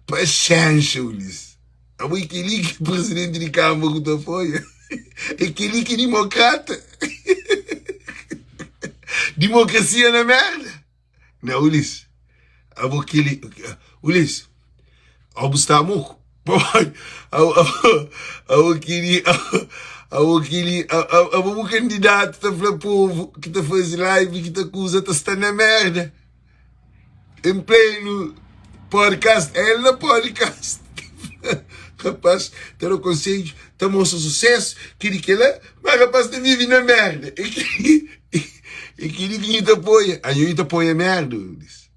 para chancha, Ulisses. Aquele que é presidente de Câmara da Folha. Aquele que é democrata. Democracia na merda. Não, Ulisses. Ulisses. Gustavo. O candidato que está para o povo, que está a fazer live, que está acusa, está na merda. Em pleno podcast. Ele na podcast. Rapaz, está no conselho, está mostrando sucesso, queria que ele, mas rapaz, está vive na merda. E queria que te apoia. A gente apoia a merda, Ulisses.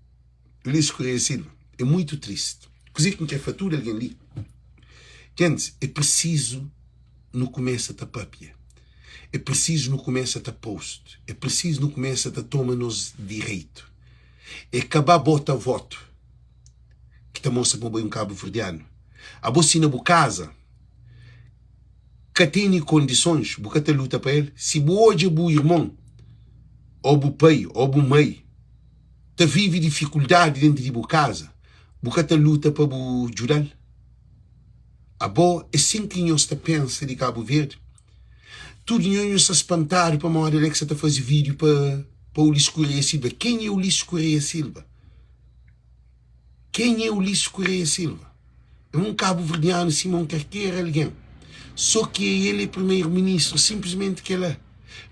Ulisses Correia Silva. É muito triste. Coisa que não quer fatura alguém ali. Gente, é preciso no começo da papia. É preciso no começo da post. É preciso no começo da toma-nos direito. É acabar bota voto. Que está moça para um cabo verdiano. A bocina bu casa. Que tem condições. Bucata luta para ele. Se hoje é bu irmão. Ou bu pai. Ou bu mãe. Te vive dificuldade dentro de bu casa. Bucata luta para bu ajudar. A boa é assim que nós pensa de Cabo Verde. Tudo nós se espantar para uma hora que você está fazendo vídeo para Ulisses Correia Silva. Quem é Ulisses Correia Silva? Quem é Ulisses Correia Silva? É um cabo verdiano, Simão qualquer alguém. Só que ele é primeiro-ministro, simplesmente que ele é.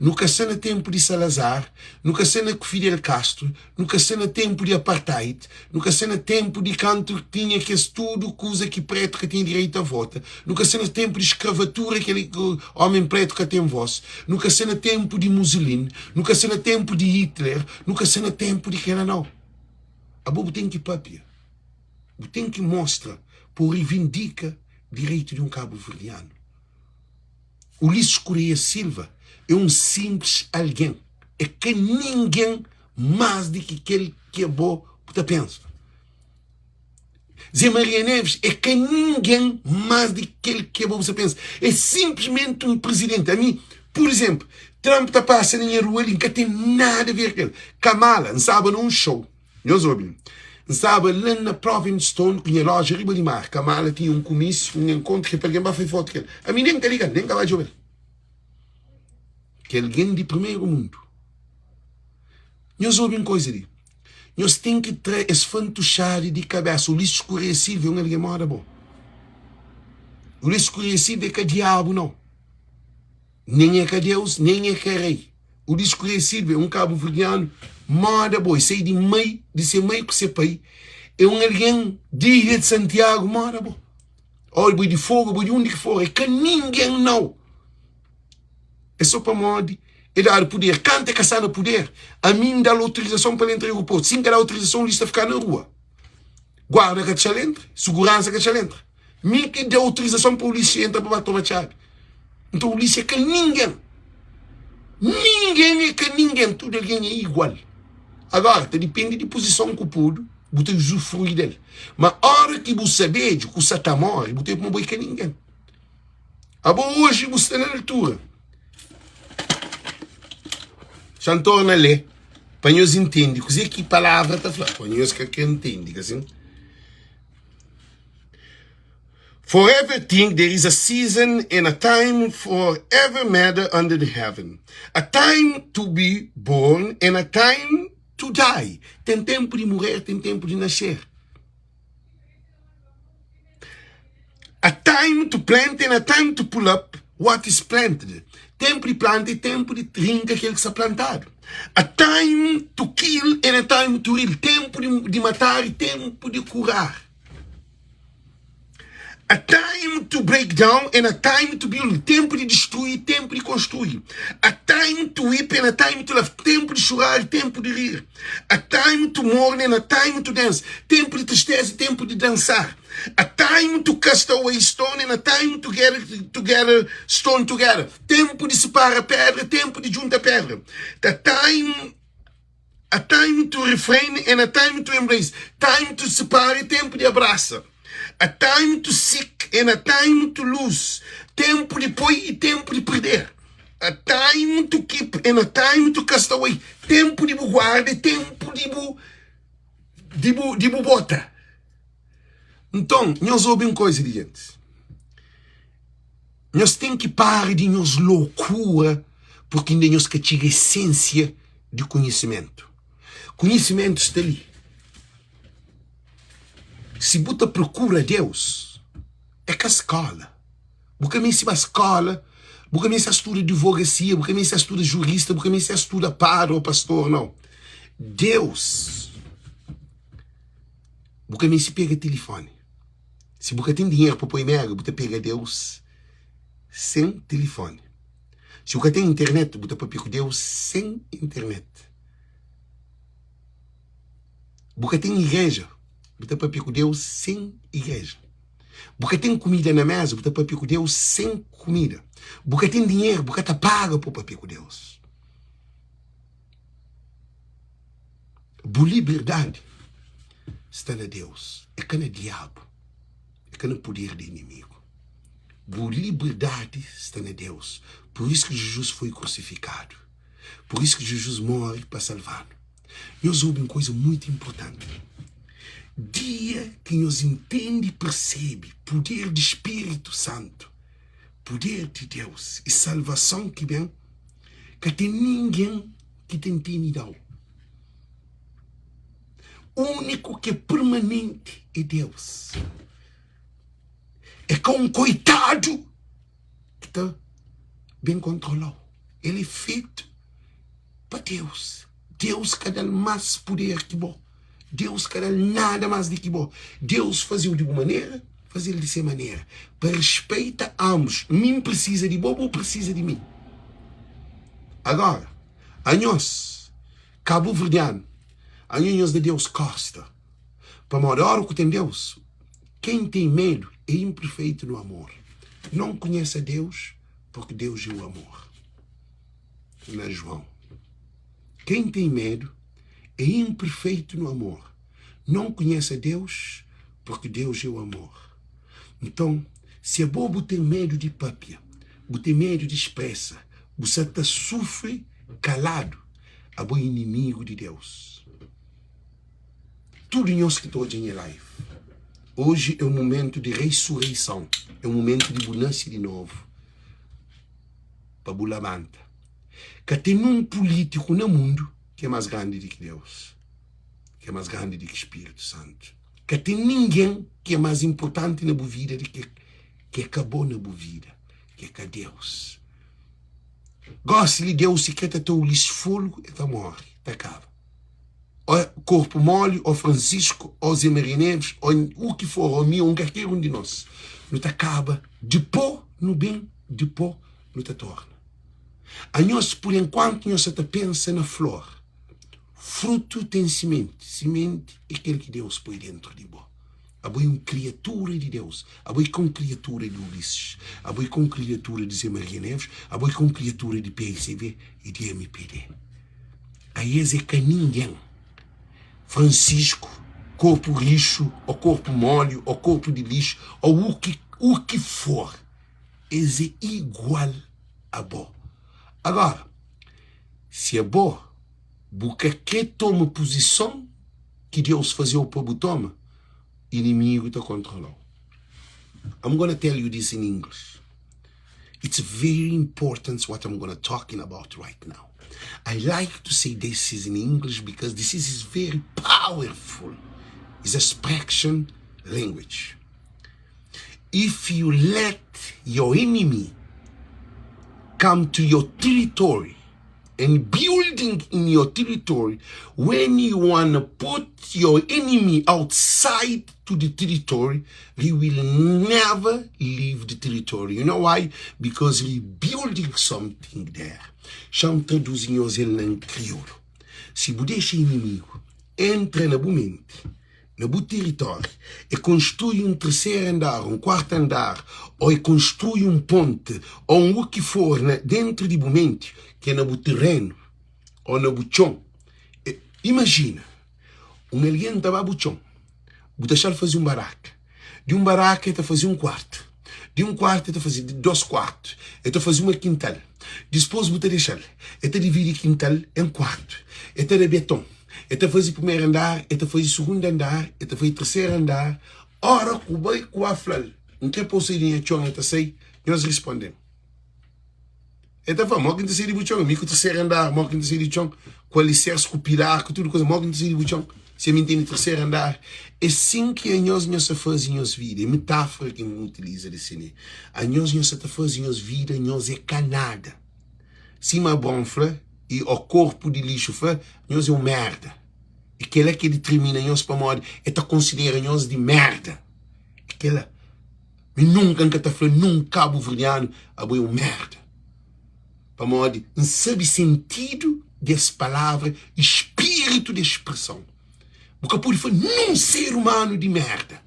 Nunca se na tempo de Salazar, nunca se na Fidel Castro, nunca se na tempo de apartheid, nunca se na tempo de canto que tinha que tudo coisa que preto que tem direito a voto, nunca se na tempo de escravatura que homem preto que tem voz, nunca se na tempo de Mussolini, nunca se na tempo de Hitler, nunca se na tempo de que ela não. A bobo tem que papia, tem que mostrar, por reivindica direito de um cabo verdiano. Ulisses Correia Silva é um simples alguém. É que ninguém mais do que aquele que é bom para pensar. Zé Maria Neves é que ninguém mais do que aquele que é bom para pensar. É simplesmente um presidente. A mim, por exemplo, Trump está passando em rua ali, não tem nada a ver com ele. Kamala, não sabe num show. Nós ouvimos. Não sabe lá na Provincetown, com a loja Riba de Mar. Kamala tinha um comício, um encontro que alguém vai fazer foto com ele. A mim nem está ligado, nem vai jogar. Que é alguém de primeiro mundo. Nós ouvimos coisa ali. Nós temos que trazer esse fantochado de cabeça. O Ulisses Correia Silva é um alguém mora bom. O Ulisses Correia Silva é que diabo, não. Nem é que Deus, nem é que rei. O Ulisses Correia Silva é um cabo verdiano mora bom. Sei de ser meio que ser pai. É um alguém de Ilha de Santiago mora bom. Olha, boi de fogo, boi de onde que for. É que ninguém não. É só para mod e dar poder. Canta caçar no poder. A mim dá autorização para entrar no aeroporto. Sim que dá autorização, lista ficar na rua. Guarda que te entra. Segurança que te entra. Mim que dá autorização para o polícia entrar para bater a chave. Então o polícia é que ninguém. Ninguém é que ninguém, tudo alguém é igual. Agora, depende de posição que o pudo, você usufrui dele. Mas a hora que você sabe que você está morto, você não vai com ninguém. Agora, hoje você está na altura. Já torna a ler, para nós entender, que palavra está falando, para nós que entende, assim. For everything there is a season and a time for every matter under the heaven. A time to be born and a time to die. Tem tempo de morrer, tem tempo de nascer. A time to plant and a time to pull up what is planted. Tempo de planta e tempo de trinca aquilo que está plantado. A time to kill and a time to heal. Tempo de matar e tempo de curar. A time to break down and a time to build. Tempo de destruir, tempo de construir. A time to weep and a time to laugh. Tempo de chorar, tempo de rir. A time to mourn and a time to dance. Tempo de tristeza, tempo de dançar. A time to cast away stone and a time to gather stone together. Tempo de separar pedra, tempo de juntar pedra. A time to refrain and a time to embrace. Time to separar e tempo de abraçar. A time to seek and a time to lose. Tempo de pôr e tempo de perder. A time to keep and a time to cast away. Tempo de guardar e tempo de botar. Então, nós ouvimos coisa de gente. Nós temos que parar de nós loucura, porque ainda nós que tira a essência de conhecimento. Conhecimento está ali. Se você procura Deus, é que a escola. Você me se a escola, você me se estuda advocacia, você me se estuda jurista, você me se estuda padre ou pastor, não. Deus. Você me se pega telefone. Se você tem dinheiro para pôr e-mail, você pega Deus sem telefone. Se você tem internet, você pode pegar Deus sem internet. Você tem igreja. Você pode pedir com Deus sem igreja. Você tem comida na mesa, você pode pedir com Deus sem comida. Você tem dinheiro, você está pago para pedir com Deus. Boa liberdade está na Deus. É que não é diabo. É que não é poder do inimigo. Boa liberdade está na Deus. Por isso que Jesus foi crucificado. Por isso que Jesus morre para salvar. Nós ouvimos uma coisa muito importante. Dia que nos entende e percebe poder do Espírito Santo, poder de Deus e salvação que vem, que tem ninguém que tem intimidade. O único que é permanente é Deus. É com um coitado que está bem controlado. Ele é feito para Deus. Deus quer dar mais poder que bom. Deus quer nada mais do que bom. Deus fazia de uma maneira, fazia de ser maneira. Para respeitar ambos. Mim precisa de bom, ou precisa de mim. Agora, a nós, Cabo Verdeano, a nós de Deus Costa, para morar com tem Deus, quem tem medo é imperfeito no amor. Não conhece a Deus, porque Deus é o amor. Na João. Quem tem medo é imperfeito no amor. Não conhece a Deus, porque Deus é o amor. Então, se é bobo ter medo de pápia, ter medo de expressa, você está sofre calado, é bom inimigo de Deus. Tudo nós que estamos em live. Hoje é um momento de ressurreição. É um momento de bonança de novo. Para Bulamanta. Que tem um político no mundo que é mais grande do que Deus, que é mais grande do que o Espírito Santo, que tem ninguém que é mais importante na boa vida do que acabou na boa vida, que é Deus. Gosta de Deus, se quer ter o lixo fogo, está morre, está acaba. Ou corpo mole, ou Francisco, ou Zé Maria Neves, ou o que for, ou mim, ou qualquer um de nós, não está acaba, de pó no bem, de pó não está torna. A nós, por enquanto, nós até pensa na flor. Fruto tem semente. Semente é aquele que Deus põe dentro de nós. Aboi uma criatura de Deus. Aboi com criatura de Ulisses. Aboi com criatura de Zé Maria Neves. Aboi com criatura de PSB e de MPD. Aí é que ninguém, Francisco, corpo lixo, ou corpo molho, ou corpo de lixo, ou o que for, é igual a Bo. Agora, se a Bo busca que toma posição que Deus fazia o povo toma, inimigo está controlado. I'm going to tell you this in English. It's very important what I'm going to talking about right now. I like to say this is in English because this is very powerful. It's expression language. If you let your enemy come to your territory and building in your territory, when you want to put your enemy outside to the territory, he will never leave the territory. You know why? Because he's building something there. Chamo traduzir ele em crioulo. Se você deixa inimigo, entra na sua mente, no seu território, e constrói um terceiro andar, um quarto andar, ou constrói um ponte, ou o que for dentro de sua mente, que é no seu terreno, ou no seu chão. Imagina, alguém estava no chão, você deixar fazer um baraca. De um baraca, ele fazia um quarto. De um quarto, ele fazia 2 quartos. Ele fazia uma quintal. Depois, você deixar. Ele divide a quintal em quarto. Ele de beton. Ele fazia o primeiro andar, ele fazia o segundo andar, ele fazia o terceiro andar. Ora, o boi com a flor. Não tem possibilidade de chão, ele sei. Nós respondemos. Ele falou, morre de ser de chão. Mico terceiro andar, morre de ser de chão. Com alicerce, com pilar, com tudo coisa, morre de ser de chão. Se me entende terceiro andar, é assim que nós fazemos vida. É metáfora que eu utilizo de cine. A nós fazemos vida, nós é canada. Se uma bonfla e o corpo de lixo fã, nós é uma merda. E aquela que determina nós para morrer, é que considera nós de merda. Aquela, mas nunca que está falando, num cabo verdiano, é uma merda. Para morrer, não sabe sentido dessa palavra, espírito de expressão. Porque pode falar, num ser humano de merda.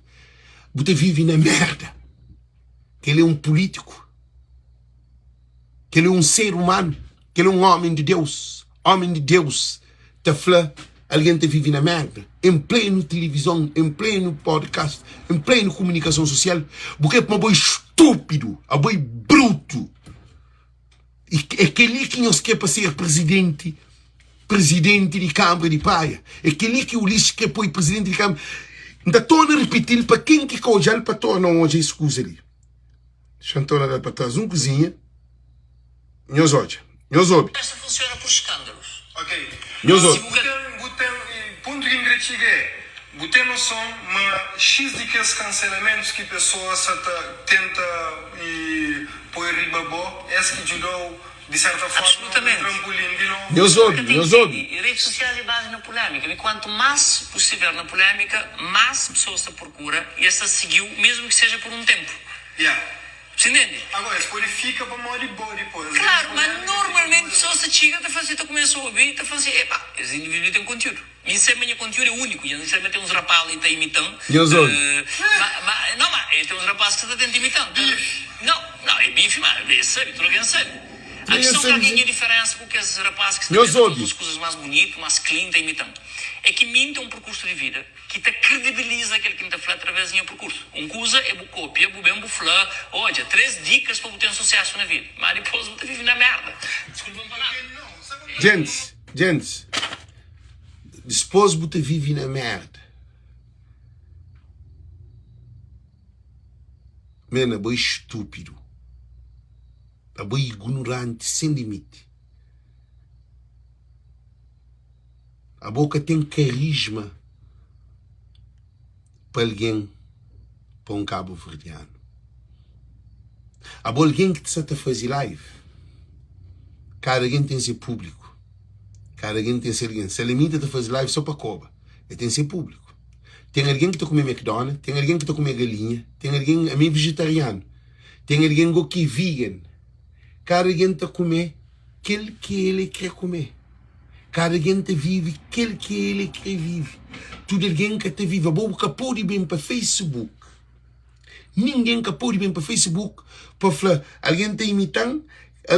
Você vive na merda. Que ele é um político. Que ele é um ser humano. Que ele é um homem de Deus. Homem de Deus. Te fala, alguém te vive na merda. Em pleno televisão, em pleno podcast, em pleno comunicação social. Porque é um boi estúpido, um boi bruto. E aquele que nós quer para ser presidente de Câmara de Praia. É aquele que o lixo que foi presidente de Câmara. Ainda torna a repetir para quem que já para tornar hoje a escusa ali. Deixa eu tornar para trás uma cozinha. Nós olha. Nós ouve. Esta funciona por escândalos. Ok. Nós ouve. Ponto que ingredige é, você noção, mas X de que os cancelamentos que pessoas tenta e põe riba bo, esse que ajudou de certa forma, absolutamente. Trampolim de novo. Nós ouve. Redes sociais é base na polêmica. E quanto mais possível na polêmica, mais pessoas te procura e essa seguiu, mesmo que seja por um tempo. Yeah. Você entende? Agora, depois fica para morrer boa depois. Claro, mas normalmente pessoas se chega a fazer, começam a ouvir, a fazer, epá, esse indivíduo tem conteúdo. Isso é minha conteúdo é único. E não tem uns rapazes ali que estão imitando. Não, mas tem uns rapazes que estão imitando. Não, é bife, mas é sério, tu não sabe. A questão que alguém diferença porque esses rapazes que estão fazendo as coisas mais bonitas, mais clean, estão imitando. É que minta um percurso de vida que te credibiliza aquele que te fala através do percurso. Coisa é cópia, bem falar, olha, 3 dicas para ter um sucesso na vida. Mas depois você vive na merda. Desculpa falar. Gente, depois você vive na merda. Mano, é bem estúpido. É bem ignorante, sem limite. A boca tem carisma para alguém, para um cabo verdiano. Há alguém que está a fazer live. Cada alguém tem seu público. Cada alguém tem seu alguém. Se limita a fazer live só para cobra. Ele tem seu público. Tem alguém que está a comer McDonald's. Tem alguém que está a comer galinha. Tem alguém a meio vegetariano. Tem alguém que é vegan. Cada alguém está a comer aquele que ele quer comer. Cada gente vive aquele que ele quer viver. tudo alguém que está viva, boca pode bem para Facebook. Ninguém que pode bem para Facebook para falar, alguém está imitando,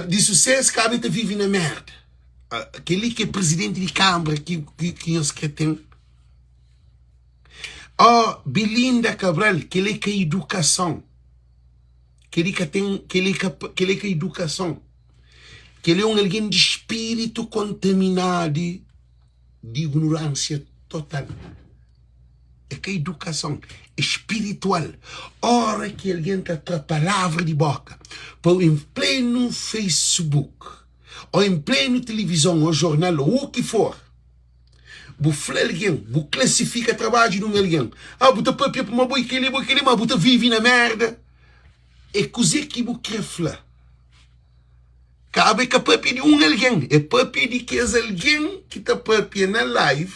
de sucesso, que está vive na merda. Aquele que é presidente de Câmara, que eles que tem. Belinda Cabral, que ele que é educação. Que ele que é educação. Que ele é alguém de espírito contaminado de ignorância total. É que a educação espiritual. Ora que alguém está com a palavra de boca, para em pleno Facebook, ou em pleno televisão, ou jornal, ou o que for, você alguém, você classifica trabalho de alguém. Você papia para uma boa que ele, mas você vive na merda. É coisa que você quer falar. Cabe que a papia de alguém, é papia de que é alguém que está papia na live,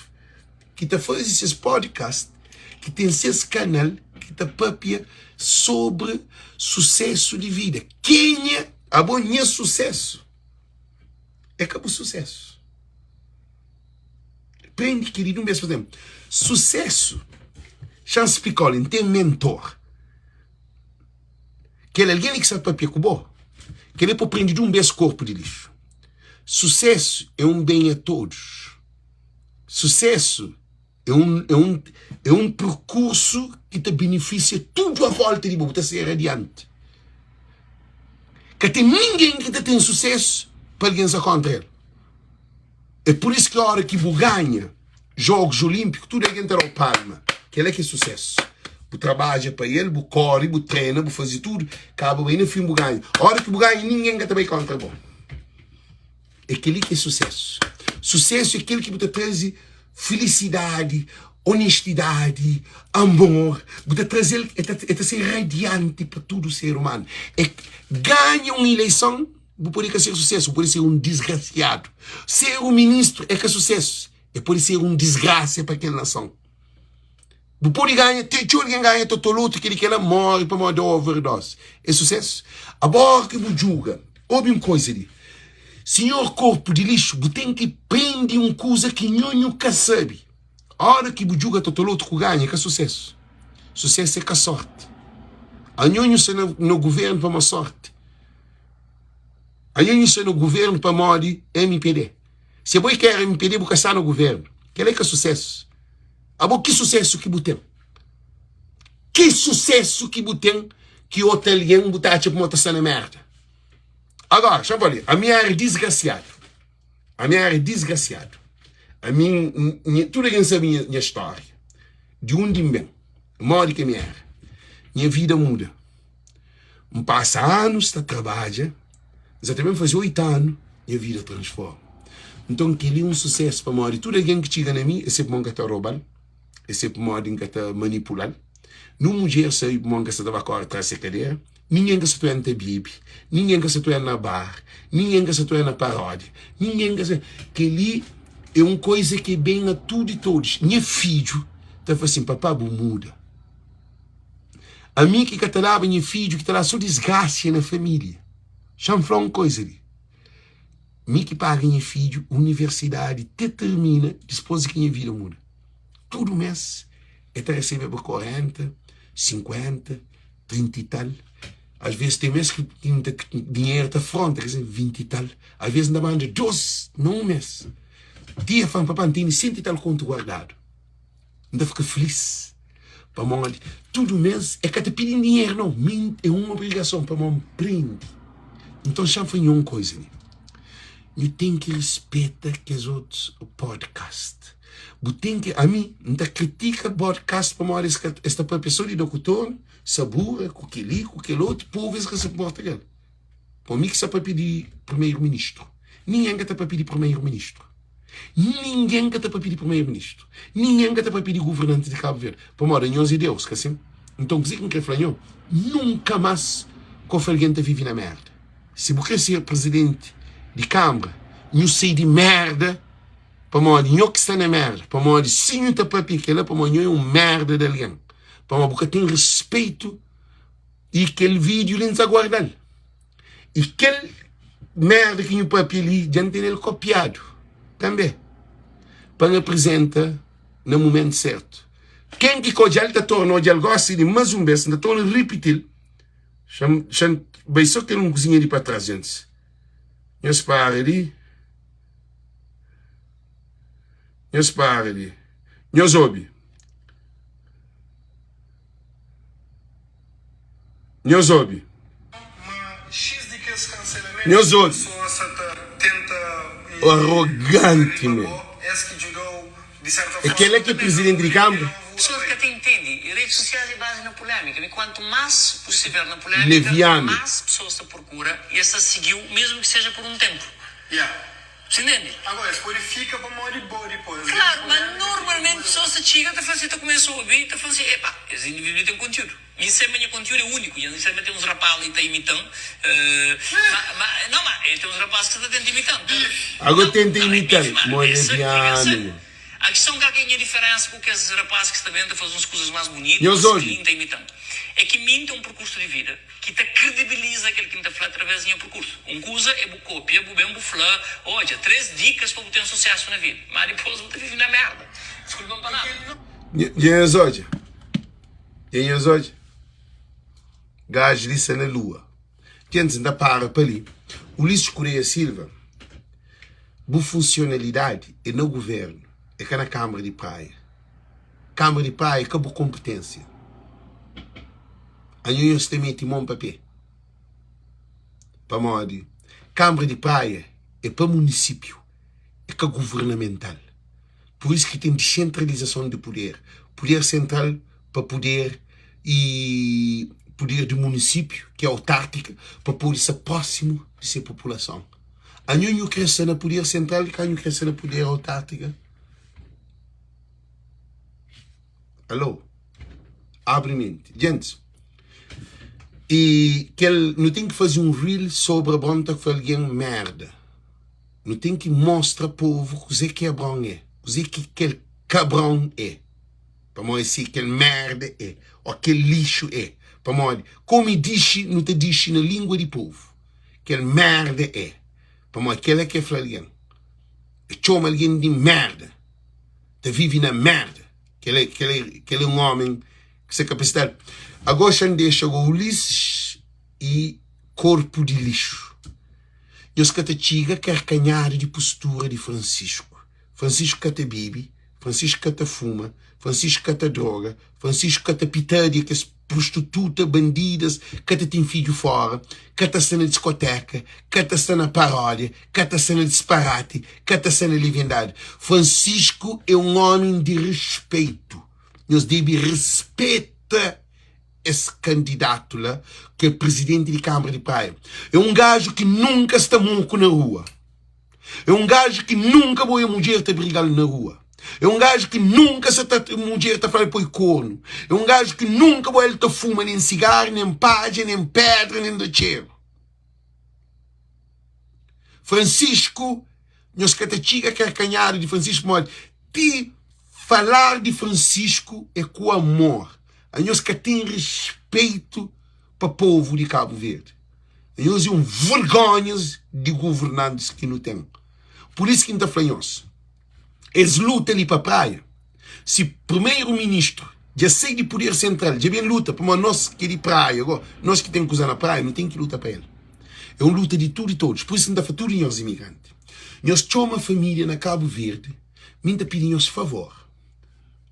que está fazendo esses podcasts, que tem esse canal, que está papia sobre sucesso de vida. Quem é a bom sucesso? É que é sucesso. Prende, querido, um beijo, por exemplo. Sucesso. Chance Picolin tem mentor. Que é alguém que sabe papia com bom. Que ele pode prender um beijo corpo de lixo. Sucesso é um bem a todos. Sucesso é um percurso que te beneficia tudo à volta de você ser radiante. Que tem ninguém que te tem sucesso para alguém se contra ele. É por isso que a hora que você ganha Jogos Olímpicos, tudo alguém terá o palma. Que ele é que é sucesso. Você trabalha para ele, você corre, você treina, você faz tudo. Acaba bem no fim, você ganha. A hora que você ganha, ninguém que também contra você. É aquele que é sucesso. Sucesso é aquele que você traz felicidade, honestidade, amor. Você traz ele, é ser radiante para todo o ser humano. É ganha uma eleição, você pode ser sucesso, você pode ser um desgraciado. Ser um ministro é que é sucesso. É pode ser um desgraça para aquela nação. Você pode ganhar, alguém ganha totoluto, que ele morre para morrer de overdose. É sucesso. Agora que você julga, ouve uma coisa ali. Senhor corpo de lixo, você tem que prender uma coisa que nunca sabe. A hora que você julga totoluto que ganha, que é sucesso. Sucesso é que a sorte. A nhonho se no governo para uma sorte. A nhonho se no governo para morrer MPD. Se você quer MPD, você está no governo. Que é sucesso. Agora, que sucesso que você tem? Que sucesso que você tem que o hotelien botar tipo motação na merda? Agora, deixa eu falar. A minha área é desgraciado. A minha área é desgraciado. A minha, tudo que sabe minha história. De onde vem. Moro que é minha área. Minha vida muda. Passa anos, está trabalha. Exatamente faz 8 anos, minha vida transforma. Então, aquele é um sucesso para morrer. Tudo alguém que chega na mim, é sempre que está roubando. É sempre que está manipulando. Numa mulher, sai que está atrás da cadeira. Ninguém que se toa na bibi. Ninguém que se toa na bar. Ninguém que se toa na paródia. Ninguém que se... Que ali é uma coisa que é bem a tudo e todos. Minha filho está assim, papá, muda. A mim que está lá, minha filho, que está lá só desgraça na família. Já me falou uma coisa ali. Mim que paga minha filho, universidade, determina, depois que minha vida muda. Todo mês, é receber por 40, 50, 30 e tal. Às vezes tem mês que dinheiro está fronte, quer dizer, 20 e tal. Às vezes ainda manda 12, não um mês. Dia fala, papai, tem 100 e tal conto guardado. Ainda fica feliz. Para mim, todo mês é que te pedem dinheiro, não. É uma obrigação para mim, prende. Então já foi uma coisa ali. Eu tenho que respeitar que os outros podcast. Eu tenho que, a mim, não critica podcast para mim, esta pessoa de doutor, sabura, com aquele outro, por vezes que se porta aquele. Para mim que se para pedir primeiro-ministro. Ninguém que está para pedir primeiro-ministro. Ninguém que está para pedir primeiro-ministro. Ninguém que está para pedir governante de Cabo Verde. Para mim, nós e Deus, que assim. Então, que que falar, nunca mais que alguém está vivendo na merda. Se você quer ser presidente de Câmara, não sei de merda, para mim, não que está na merda, para mim, se não está para picar, para mim, é um merda de alguém. Para mim, porque tem respeito e aquele vídeo ele está guardando. E aquele merda que o papi ali, já tem ele copiado, também. Para apresentar no momento certo. Quem que o gel está tornando o gel gosta de mais um vez, está tornando repetir. Vai só ter um cozinha ali para trás, gente. Nós para ali. Nós para ali. Nós ouve. Nós ouve. Nós ouve. Arrogante, meu. É que ele é que é presidente de Câmara. Pessoas que até entendem, redes sociais é base na polêmica, e quanto mais possível na polêmica, Leviano. mais pessoas se procura e essa seguiu, mesmo que seja por um tempo. Você entende? Agora, isso purifica para morrer depois. Claro, mas normalmente pessoas se chegam e falam assim, começam a ouvir e falam assim, epá, esse indivíduo tem conteúdo. Isso é meu conteúdo é único. E isso tem uns rapazes ali que estão imitando. Não, mas tem uns rapazes que estão imitando. Agora tenta imitar. Leviano. A questão que alguém é diferença com esses rapazes que estão vendo fazer umas coisas mais bonitas, que estão imitando, é que minta um percurso de vida que te credibiliza aquele que está falando através do percurso. Coisa é cópia, bem falar, olha, 3 dicas para ter um sucesso na vida. Mas depois você vive na merda. Desculpa para nada. Quem hoje? Gajo disse na lua. Quem ainda para ali. Ulisses Correia Silva, boa funcionalidade é no governo. É que na Câmara de Praia. Câmara de Praia é boa competência. A União se mete em papel. Para modo. Câmara de Praia é para município. É que governamental. Por isso que tem descentralização de poder. Poder central para poder e poder do município, que é autárquica, para poder ser próximo de sua população. A União cresce no poder central e a União cresce no poder autárquica. Alô? Abre mente. Gente, e que ele não tem que fazer um reel sobre a bronca que foi alguém merda. Não tem que mostrar ao povo o que é bom é. O que aquele cabrão é. Para mim, se aquele merda é. Ou aquele lixo é. Para mim, como diz, não te diz na língua do povo. Aquele merda é. Para mim, aquele é que é alguém. Chama alguém de merda. Te vive na merda. Que ele é um homem que se capacidade. Agora já deixa o Ulisses e corpo de lixo. E os catatiga quer canhar de postura de Francisco. Francisco cata bebe, Francisco cata fuma, Francisco cata droga, Francisco cata pitádia, que as prostituta, bandidas, cata tem filho fora, cata cena de discoteca, cata cena paródia, cata cena de disparate, cata cena de leviandade. Francisco é um homem de respeito. Nós devemos respeitar esse candidato lá, que é presidente de Câmara de Praia. É um gajo que nunca está monco na rua. É um gajo que nunca vai a mulher te brigar na rua. É um gajo que nunca se a mulher está falando por corno. É um gajo que nunca vai ele fuma nem cigarro, nem página, nem pedra, nem cheiro. Francisco, nós catatiga que é canhado de Francisco Mode. De falar de Francisco é com amor. A nós que tem respeito para o povo de Cabo Verde. A nós é um vergonha de governantes que não tem. Por isso que não está falando. Eles lutam ali para a praia. Se primeiro-ministro já sei de poder central, já bem luta para nós que é de praia, agora, nós que temos que usar na praia, não tem que lutar para ele. É uma luta de tudo e todos. Por isso não está tudo em nós imigrantes. Nós temos uma família na Cabo Verde, ainda pedimos favor.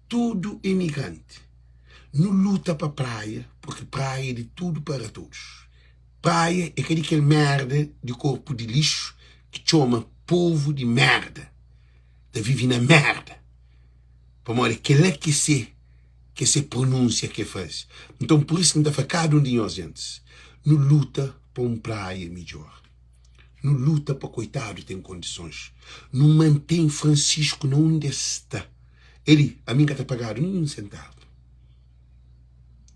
Tudo imigrante. Não luta para a praia, porque praia é de tudo para todos. Praia é aquele merda de corpo de lixo que chama povo de merda. De vive na merda. Para morrer, aquele é que se pronuncia que faz. Então, por isso que não está cada um de nós, gente. Não luta para uma praia melhor. Não luta para coitado tem condições. Não mantém Francisco onde está. Ele, a mim que está pagado, nem um centavo.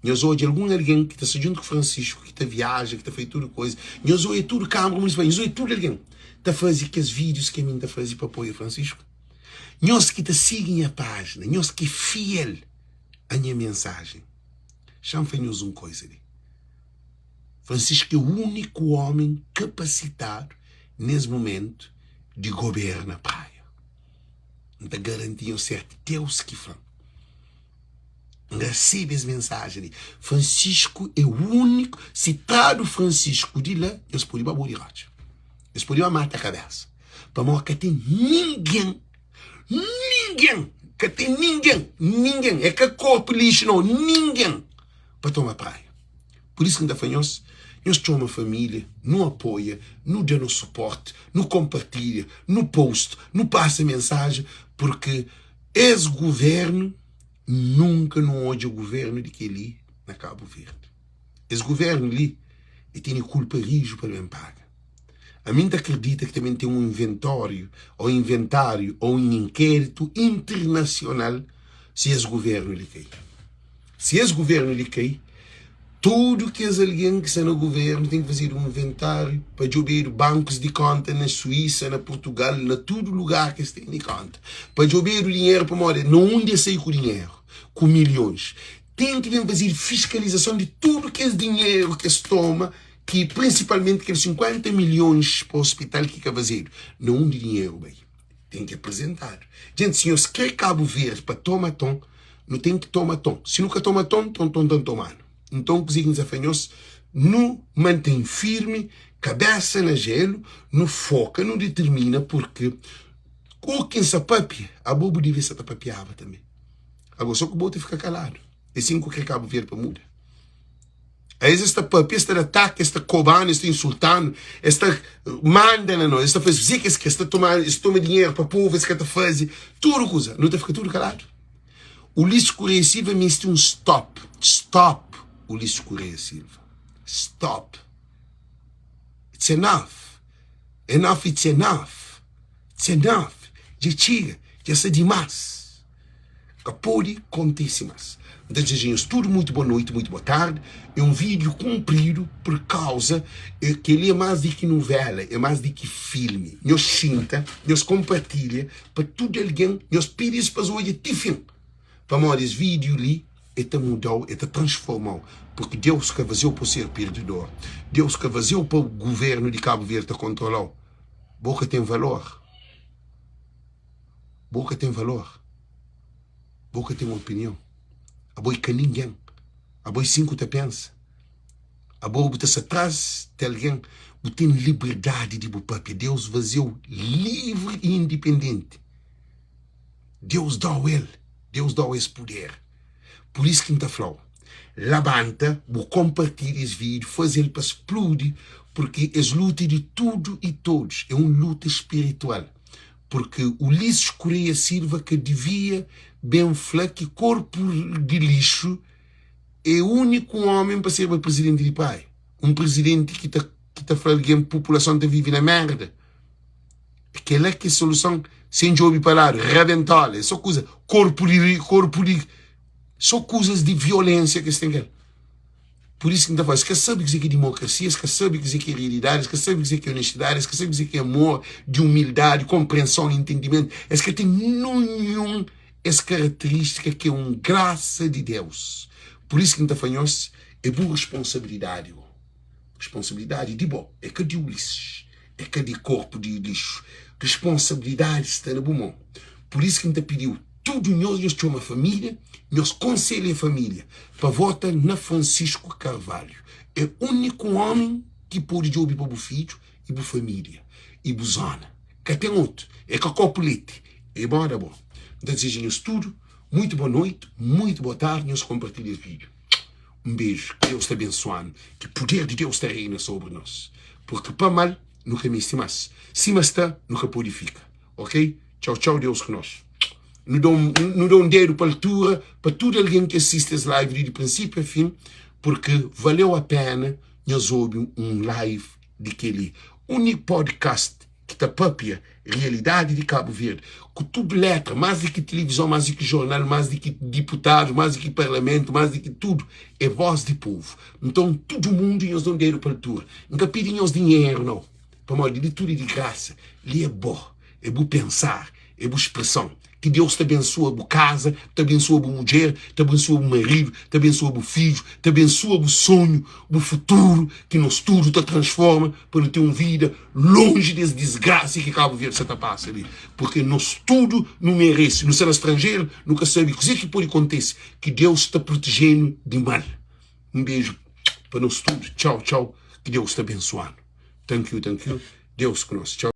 Nós hoje, alguém que está se junto com Francisco, que está viaja, que está feito tudo coisa. Nós hoje é tudo Câmara Municipal. Nós hoje é tudo alguém. Está fazendo aqueles vídeos que a mim está fazendo para apoiar Francisco. Nós que está seguindo a página. Nós que é fiel à minha mensagem. Chama-nos uma coisa ali. Francisco é o único homem capacitado, nesse momento, de governar a praia. Não garantia certo. Deus que fala. Recebe as mensagens ali. Francisco é o único. Se traz o Francisco de lá, eles podem babar de rádio. Eles podem matar a cabeça. Para mostrar que tem ninguém. Que tem ninguém. É que corpo lixo, não. Ninguém. Para tomar praia. Por isso que ainda nós temos uma família, não apoia, não dá no suporte, não compartilha, não posta, não passa mensagem, porque esse governo nunca não odia o governo de que ali na Cabo Verde. Esse governo ali tem culpa rijo para bem paga. A mim acredita que também tem um inventário ou um inquérito internacional se esse governo lhe cai. Se esse governo lhe cai, tudo que as alguém que está no governo tem que fazer um inventário para abrir bancos de conta na Suíça, na Portugal, na todo lugar que tem de conta. Para abrir o dinheiro para morar, não onde sai com o dinheiro, com milhões. Tem que fazer fiscalização de tudo que é dinheiro que se toma, que principalmente aqueles 50 milhões para o hospital que quer fazer. Não onde dinheiro, bem. Tem que apresentar. Gente, se nós quer Cabo Verde para tomar tom, não tem que tomar tom. Se nunca toma tom, tomando. Então, que significa não mantém firme, cabeça na gelo, não foca, não determina, porque o quem se papia, a bobo devia se papiava também. Agora, só que o boto fica calado. É assim que Cabo Verde para mudar. Aí esta papia, esta ataque, esta cobana, esta insultando, esta manda na nós, esta faz zicas que esta toma dinheiro para o povo, esta que faz tudo coisa. Não está fica tudo calado. O Ulisses Correia Silva me disse um stop. Stop. Ulisses Correia Silva. Stop. It's enough. Enough, it's enough. It's enough. Já chega. Já sei demais. Capode contíssimas. Então, desejamos tudo muito boa noite, muito boa tarde. É um vídeo comprido por causa que ele é mais do que novela, é mais do que filme. Nós sinta, nós compartilha para tudo alguém, nós pedimos para as hoje de fim. Para mostrar esse vídeo ali, te mudou, te transformou. Porque Deus que fazia para ser perdedor. Deus que fazia para o governo de Cabo Verde controlar. Boca tem valor. Boca tem valor. Boca tem uma opinião. A boi que ninguém. A boi 5 te pensa. A boi está se atrás de alguém. Você tem liberdade de papel. Deus fazia livre e independente. Deus dá ele. Deus dá esse poder. Por isso que está falando. Levanta, vou compartilhar esse vídeo, fazer ele para explodir, porque é luta de tudo e todos. É uma luta espiritual. Porque o Ulisses Correia Silva, que devia bem falar que corpo de lixo é o único homem para ser o presidente de pai. Um presidente que está falando que a população está vive na merda. Aquela que é a solução, sem ouvir falar, reventar, é só coisa, corpo de só coisas de violência que se tem que. Por isso que não faz, que sabe dizer que é democracia, que sabe dizer que é realidade, que sabe dizer que é honestidade, que sabe dizer que é amor, de humildade, compreensão, entendimento. É que tem nenhum essa característica que é uma graça de Deus. Por isso que não faz, é boa responsabilidade. Responsabilidade de bom, é que de Ulisses, é que de corpo de lixo. Responsabilidade está no bom. Por isso que não pediu tudo, nós temos uma família, nós conselhamos a família para votar na Francisco Carvalho. É o único homem que pode ouvir para o filho e para a família. E para a zona. Que tem outro. É que a copulete. É bom, é bom. Então desejamos tudo. Muito boa noite, muito boa tarde. Nós compartilhamos esse vídeo. Um beijo. Que Deus te abençoe. Que o poder de Deus te reina sobre nós. Porque para mal, nunca me estimas. Se mas está, nunca purifica. Ok? Tchau, tchau, Deus com nós. Não dou um dedo para a altura para todo alguém que assiste esse live de princípio a fim, porque valeu a pena nós ouvir um live daquele único podcast que está própria realidade de Cabo Verde, com tudo letra, mais do que televisão, mais do que jornal, mais do que deputado, mais do que parlamento, mais do que tudo, é voz de povo. Então todo mundo nós dão dedo para a altura. Nunca pedem dinheiro, não. Para morrer de tudo de graça. Ele é bom pensar. é boa expressão. Que Deus te abençoe a casa, te abençoe a mulher, te abençoe o marido, te abençoe o filho, te abençoe o sonho, o futuro, que nos tudo te transforma para ter uma vida longe dessa desgraça que Cabo Verde se passa ali. Porque nós tudo não merece. No ser estrangeiro, nunca sabe o que pode acontecer. Que Deus está protegendo de mal. Um beijo para nós tudo. Tchau, tchau. Que Deus te abençoe. Thank you. Deus conosco. Tchau.